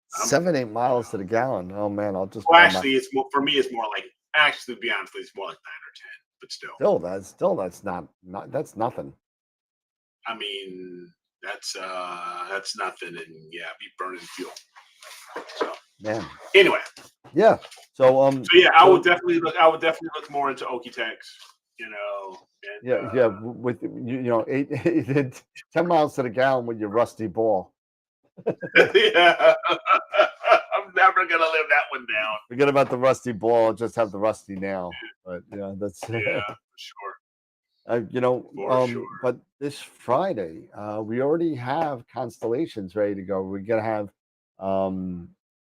7, 8 miles to the gallon. Oh man, I'll just. Well, actually, it's more for me. It's more like to be honest, it's more like 9 or 10. But still, that's not that's nothing. I mean, that's nothing, and be burning fuel. So man. Anyway. Yeah. So I would definitely look more into Okie tanks. With 10 miles to the gallon with your rusty ball. Yeah. I'm never gonna live that one down. Forget about the rusty ball, just have the rusty nail. But that's for sure. But this Friday, we already have constellations ready to go. We're gonna have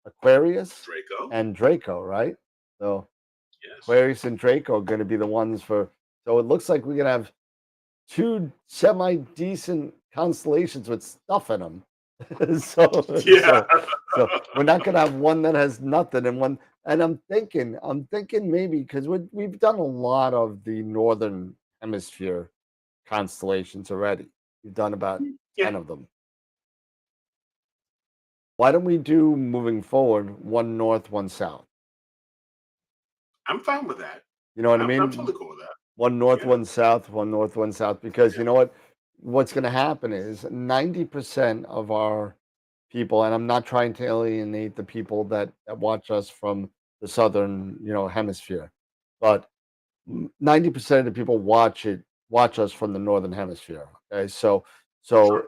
Aquarius, and Draco, right? So yes. Aquarius and Draco are gonna be the ones for. So it looks like we're gonna have 2 semi-decent constellations with stuff in them. so we're not gonna have one that has nothing and one. And I'm thinking maybe because we've done a lot of the northern hemisphere constellations already. We've done about 10 of them. Why don't we do, moving forward, one north, one south? I'm fine with that. You know what I mean? I'm totally cool with that. One north, one south, one north, one south. Because you know what? What's going to happen is 90% of our people, and I'm not trying to alienate the people that watch us from the southern, hemisphere, but 90% of the people watch us from the northern hemisphere. Okay, so Sure.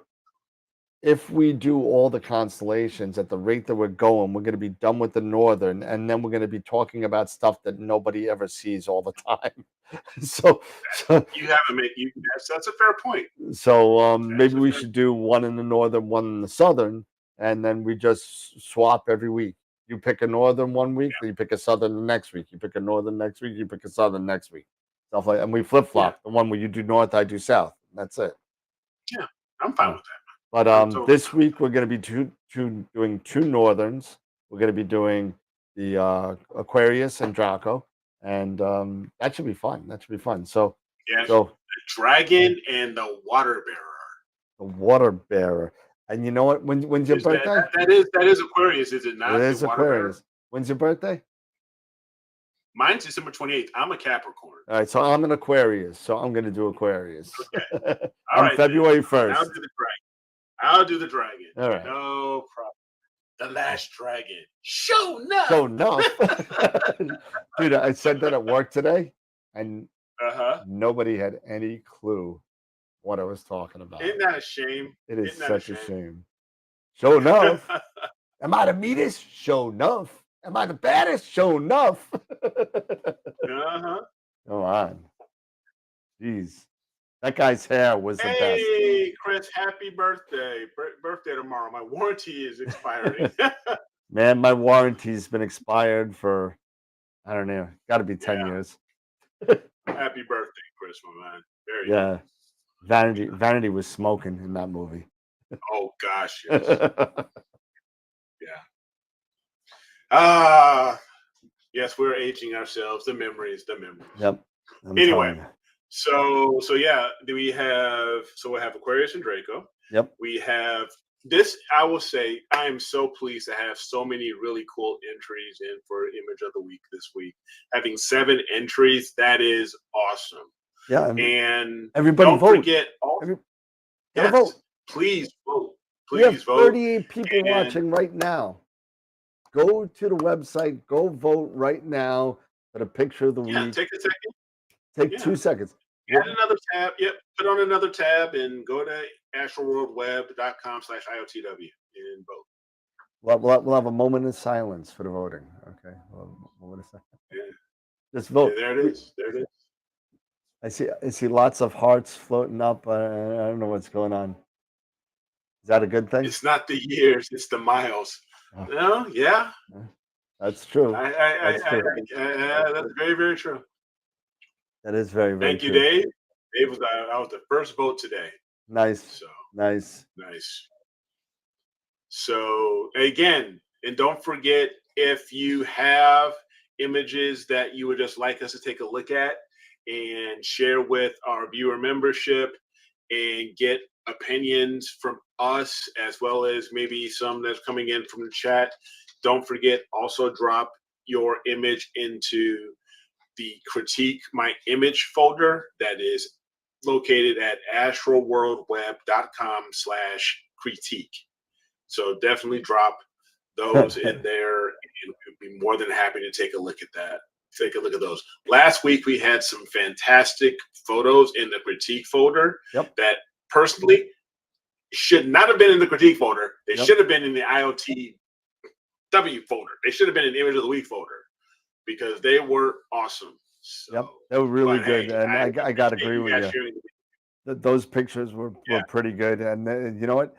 if we do all the constellations at the rate that we're going, we're going to be done with the northern, and then we're going to be talking about stuff that nobody ever sees all the time. so you have to make that's a fair point. So maybe we should do one in the northern, one in the southern, and then we just swap every week. You pick a northern one week, then you pick a southern the next week. You pick a northern next week, you pick a southern next week. Stuff like that. And we flip flop. The one where you do north, I do south. That's it. Yeah, I'm fine with that. But this week we're going to be doing 2 northerns. We're going to be doing the Aquarius and Draco, and that should be fun. So the dragon and the water bearer. The water bearer. And you know what? When's your birthday? That is Aquarius, is it not? It is Aquarius. When's your birthday? Mine's December 28th. I'm a Capricorn. All right, so I'm an Aquarius, so I'm going to do Aquarius. Okay. On February 1st. I'll do the dragon. All right. No problem. The last dragon. Show enough. Dude, I said that at work today, and nobody had any clue what I was talking about. Isn't that a shame? It is such a shame. Show enough. Am I the meanest? Show enough. Am I the baddest? Show enough. Come on. Jeez. That guy's hair was the best. Hey, Chris, happy birthday. Birthday tomorrow. My warranty is expiring. Man, my warranty's been expired for, I don't know, got to be 10 years. Happy birthday, Chris, my man. Very Yeah. Vanity was smoking in that movie. Oh, gosh, yes. Yeah. Yes, we're aging ourselves. The memories. Yep. Anyway, so yeah, we have Aquarius and Draco. Yep. We have this. I will say I am so pleased to have so many really cool entries in for Image of the Week this week. Having 7 entries, that is awesome. Yeah, and everybody don't vote. forget. Vote. Please vote. We have Vote. 38 people watching right now. Go to the website. Go vote right now for the picture of the week. Take a second. Take 2 seconds. Add another tab. Yep. Put on another tab and go to astralworldweb.com/IOTW and vote. We'll have a moment of silence for the voting. Okay. Just vote. Yeah, there it is. I see lots of hearts floating up. I don't know what's going on. Is that a good thing? It's not the years, it's the miles. Oh. No, yeah. That's true. That's very, very true. That is very, very Thank true. you, Dave. Dave was I was the first vote today. Nice. So nice. So again, and don't forget, if you have images that you would just like us to take a look at and share with our viewer membership and get opinions from us, as well as maybe some that's coming in from the chat, don't forget, also drop your image into the Critique My Image folder that is located at astralworldweb.com/critique. So definitely drop those in there, and we'd be more than happy to take a look at that. Take a look at those. Last week we had some fantastic photos in the critique folder that personally should not have been in the critique folder. They should have been in the IOTW folder. They should have been in the Image of the Week folder because they were awesome. So, they were really good, hey, and I got to agree with you. Those pictures were pretty good, and you know what,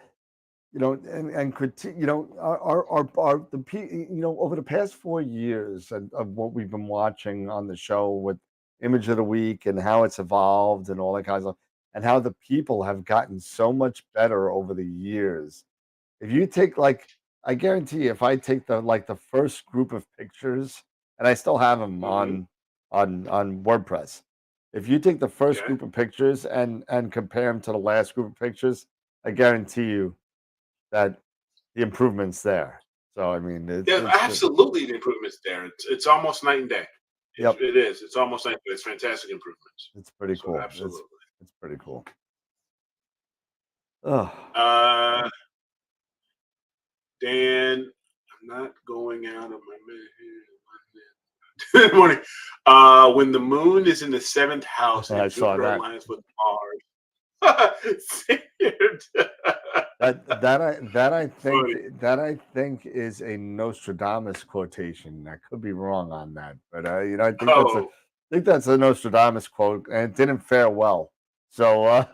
and critique, our over the past 4 years of what we've been watching on the show with Image of the Week and how it's evolved and all that kind of stuff, and how the people have gotten so much better over the years. If you take, like, I guarantee you, if I take the first group of pictures, and I still have them on WordPress. If you take the first group of pictures and compare them to the last group of pictures, I guarantee you that the improvement's there. So I mean, absolutely, the improvement's there. It's almost night and day. It is. It's almost night and day. It's fantastic improvements. It's pretty cool. Absolutely, it's pretty cool. Oh. Dan, I'm not going out of my morning. When the moon is in the 7th house, and Jupiter aligns with Mars. I think is a Nostradamus quotation. I could be wrong on that, but I think that's a Nostradamus quote, and it didn't fare well. So,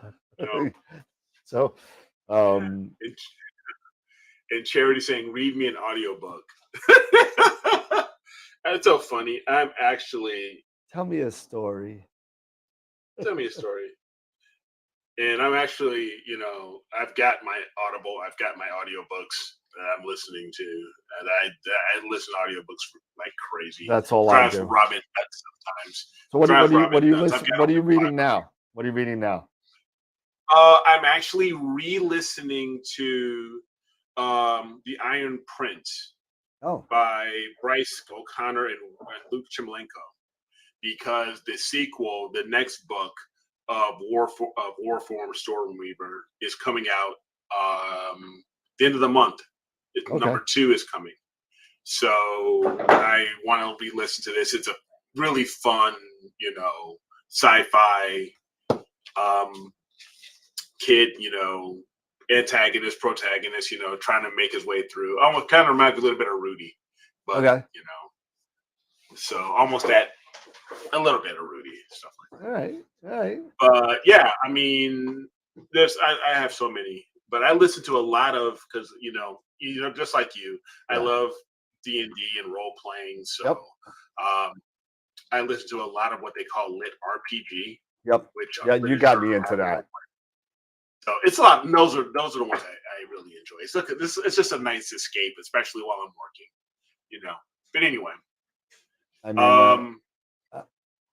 and Charity saying, "Read me an audiobook." That's so funny. Tell me a story. Tell me a story. And I'm actually, I've got my Audible, I've got my audiobooks that I'm listening to, and I listen to audiobooks like crazy. That's all I do. Robin sometimes. So what are you reading now? What are you reading now? I'm actually re-listening to The Iron Prince by Bryce O'Connor and Luke Chimlenko, because the sequel, the next book of Warform Stormweaver, is coming out the end of the month. Number 2 is coming. So I want to re-listen to this. It's a really fun, sci-fi kid, antagonist, protagonist, trying to make his way through. Almost kind of reminds me a little bit of Rudy. But, so almost that a little bit of Rudy stuff like that. All right. But yeah, I mean, I have so many, but I listen to a lot of because just like you, I love D&D and role playing. So I listen to a lot of what they call lit RPG. Yep. Which you got me into that. So it's a lot. Those are the ones I really enjoy. It's just a nice escape, especially while I'm working. But anyway, I mean,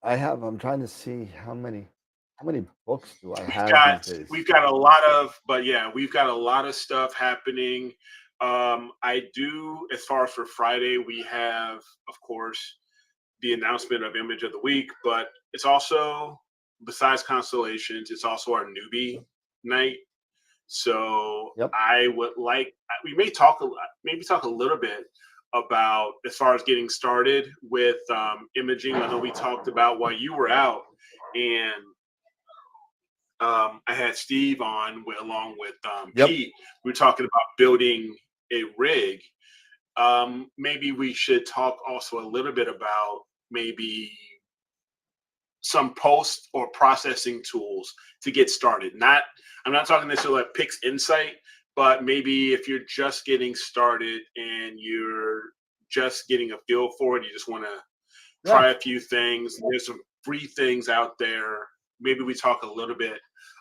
I'm trying to see how many books do I have these days? We've got a lot of stuff happening. I do, as far as for Friday, we have, of course, the announcement of Image of the Week, but it's also, besides Constellations, it's also our newbie night. So I would like, we may talk a little bit about, as far as getting started with imaging. I know we talked about while you were out, and I had Steve on along with Pete. We were talking about building a rig. Maybe we should talk also a little bit about maybe some post or processing tools to get started. I'm not talking necessarily like Pix Insight, but maybe if you're just getting started and you're just getting a feel for it, you just want to try a few things. There's some free things out there. Maybe we talk a little bit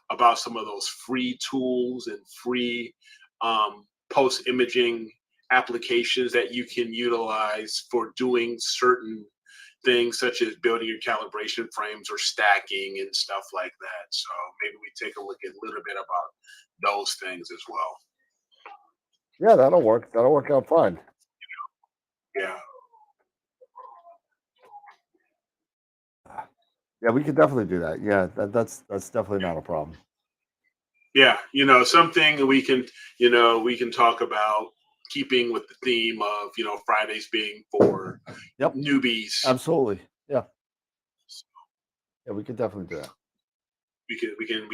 about some of those free tools and free post imaging applications that you can utilize for doing certain things, such as building your calibration frames or stacking and stuff like that. So maybe we take a look at a little bit about those things as well. Yeah, that'll work. That'll work out fine. Yeah. Yeah, we could definitely do that. Yeah, that's definitely not a problem. Yeah, something we can talk about, keeping with the theme of Fridays being for newbies. Absolutely. Yeah. Yeah, we could definitely do that. We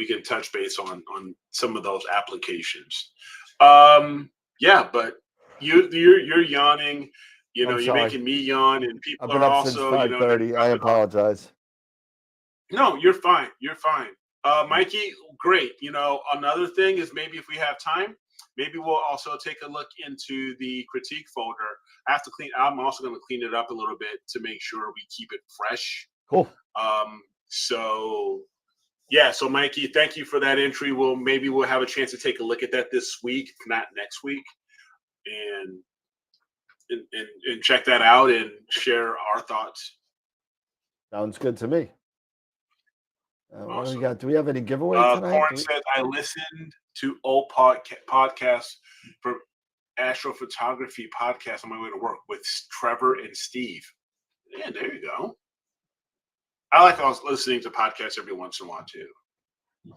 can touch base on some of those applications. Yeah, but you're yawning. You're making me yawn, and people I've been are up also since 5:30. I apologize. No, you're fine. You're fine. Mikey, great. Another thing is, maybe if we have time, maybe we'll also take a look into the critique folder. I'm also going to clean it up a little bit to make sure we keep it fresh. Cool. So Mikey, thank you for that entry. Maybe we'll have a chance to take a look at that this week, if not next week, and check that out and share our thoughts. Sounds good to me. Awesome. What do we got? Do we have any giveaways tonight? Corn says, I listened to old podcasts for astrophotography podcast on my way to work with Trevor and Steve. Yeah, there you go. I like listening to podcasts every once in a while too. So.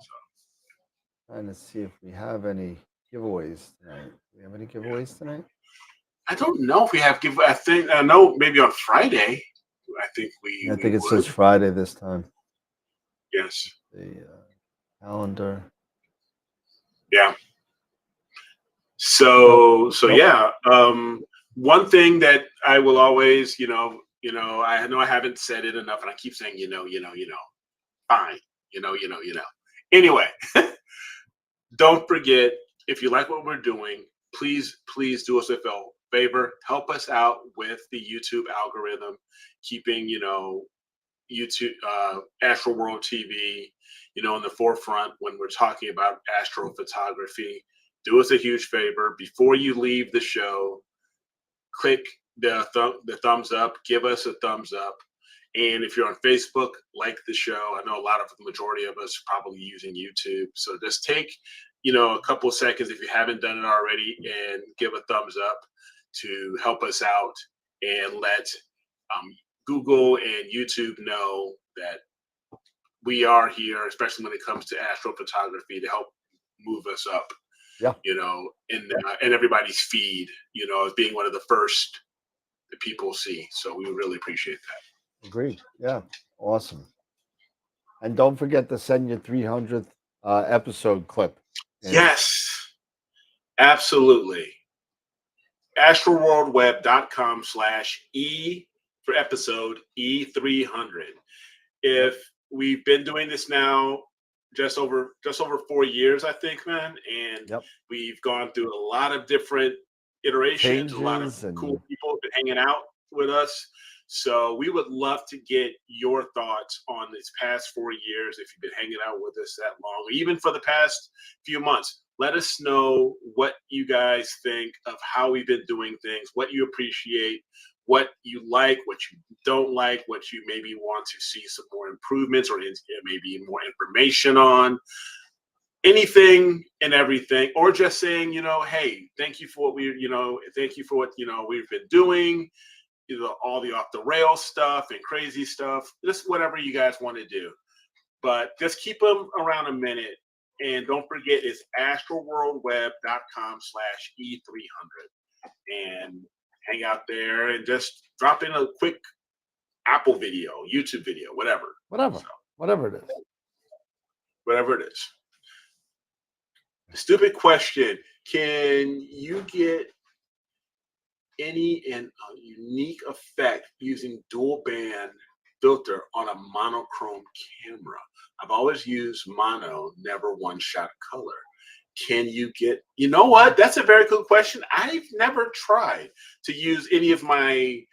Trying to see if we have any giveaways tonight. Do we have any giveaways tonight? I don't know if we have I know maybe on Friday. I think it says Friday this time. Yes. The calendar. Yeah. So yeah. One thing that I will always, I know I haven't said it enough, and I keep saying, fine, Anyway, don't forget, if you like what we're doing, please do us a favor. Help us out with the YouTube algorithm, keeping, YouTube, Astro World TV, in the forefront when we're talking about astrophotography. Do us a huge favor. Before you leave the show, click the thumbs up. Give us a thumbs up. And if you're on Facebook, like the show. I know the majority of us are probably using YouTube. So just take, a couple of seconds if you haven't done it already, and give a thumbs up to help us out and let Google and YouTube know that we are here, especially when it comes to astrophotography, to help move us up. Yeah. In everybody's feed, as being one of the first that people see. So we really appreciate that. Agreed. Yeah. Awesome. And don't forget to send your 300th episode clip. Yes. Absolutely. astroworldweb.com/E for episode E300. If we've been doing this now just over 4 years, I think, man, and we've gone through a lot of different iterations. A lot of cool people have been hanging out with us. So we would love to get your thoughts on this past 4 years. If you've been hanging out with us that long, even for the past few months, let us know what you guys think of how we've been doing things, what you appreciate, what you like, what you don't like, what you maybe want to see some more improvements or maybe more information on. Anything and everything, or just saying, hey, thank you for what we've been doing, all the off the rail stuff and crazy stuff, just whatever you guys want to do. But just keep them around a minute. And don't forget, it's astralworldweb.com/E300. And hang out there and just drop in a quick Apple video, YouTube video, whatever. Whatever it is. Whatever it is. Stupid question. Can you get any unique effect using dual band filter on a monochrome camera? I've always used mono, never one shot color. Can you get, you know what? That's a very good question. I've never tried to use any of my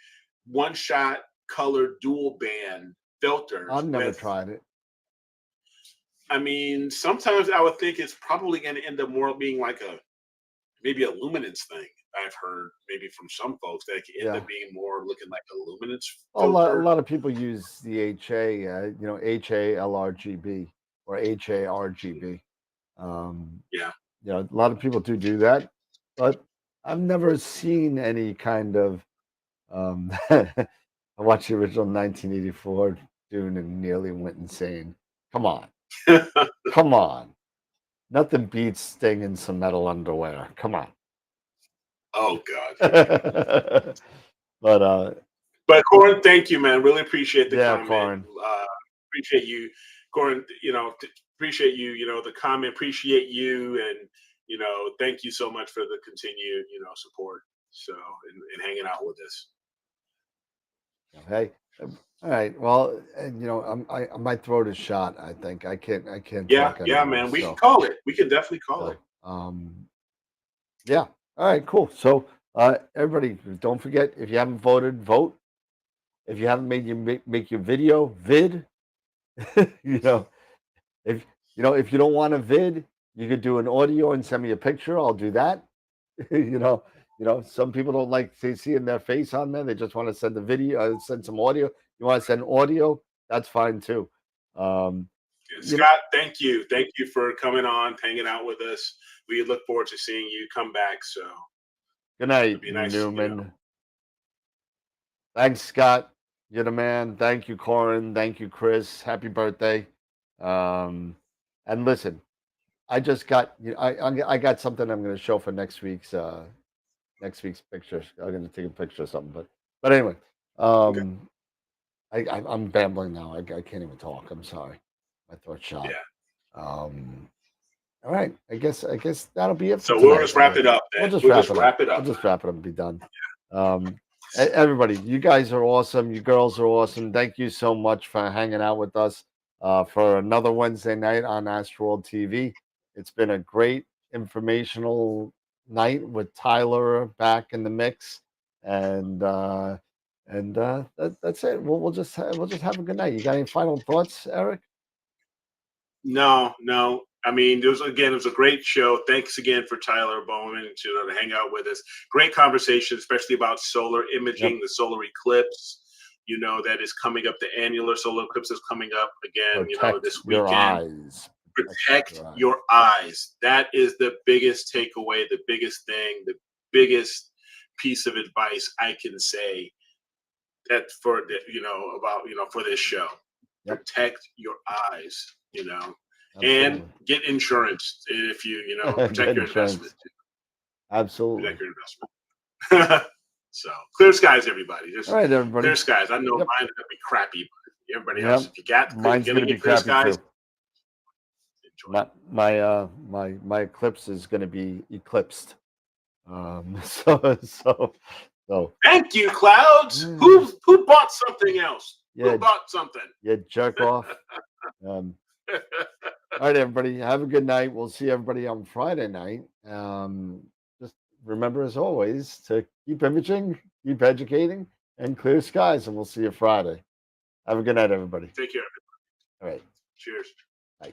one shot color dual band filters. I've never tried it. I mean, sometimes I would think it's probably going to end up more being like maybe a luminance thing. I've heard maybe from some folks that it can end up being more looking like a luminance filter. A lot of people use the HA, HALRGB or HARGB. A lot of people do that, but I've never seen any kind of. I watched the original 1984 Dune and nearly went insane. Come on, come on! Nothing beats Sting in some metal underwear. Come on. Oh God. But Corin, thank you, man. Really appreciate the comment. Corin. Appreciate you, Corin. Appreciate you. The comment. Appreciate you, and thank you so much for the continued support. So and hanging out with us. Hey, all right. Well, my throat is shot. I think I can't. Yeah, talk anymore, man. We can call it. We can definitely call it. Yeah. All right. Cool. So, everybody, don't forget, if you haven't voted, vote. If you haven't made make your video vid, if you don't want a vid, you could do an audio and send me a picture. I'll do that. Some people don't like seeing their face on there. They just want to send the video, send some audio. You want to send audio? That's fine too. Scott, thank you. Thank you for coming on, hanging out with us. We look forward to seeing you come back. So good night, Newman. Thanks, Scott. You're the man. Thank you, Corin. Thank you, Chris. Happy birthday. And listen, I just got I got something I'm going to show for next week's pictures. I'm going to take a picture of something, but anyway, I'm babbling now. I can't even talk. I'm sorry. My throat's shot. Yeah. All right. I guess that'll be it. So we'll just wrap it up. Then. We'll just wrap it up. I'll just wrap it up and be done. Everybody, you guys are awesome. You girls are awesome. Thank you so much for hanging out with us for another Wednesday night on Astroworld TV. It's been a great informational night with Tyler back in the mix, and that's it. We'll just have a good night. You got any final thoughts, Eric? No. I mean, it was a great show. Thanks again for Tyler Bowman to hang out with us. Great conversation, especially about solar imaging, the solar eclipse. That is coming up. The annular solar eclipse is coming up again. This weekend. Your eyes. Protect your eyes. That is the biggest takeaway, the biggest thing, the biggest piece of advice I can say that for this show. Protect your eyes. Absolutely. And get insurance if you protect your investment. Absolutely. Protect your investment. So clear skies, everybody. All right, everybody. Clear skies. I know mine's gonna be crappy, but everybody else, if you got mine's gonna be clear crappy skies, too. My eclipse is gonna be eclipsed. So So thank you, Clouds. Who bought something else? Yeah. Who bought something? Yeah, jerk off. All right, everybody. Have a good night. We'll see everybody on Friday night. Just remember, as always, to keep imaging, keep educating, and clear skies. And we'll see you Friday. Have a good night, everybody. Take care. All right. Cheers. Bye.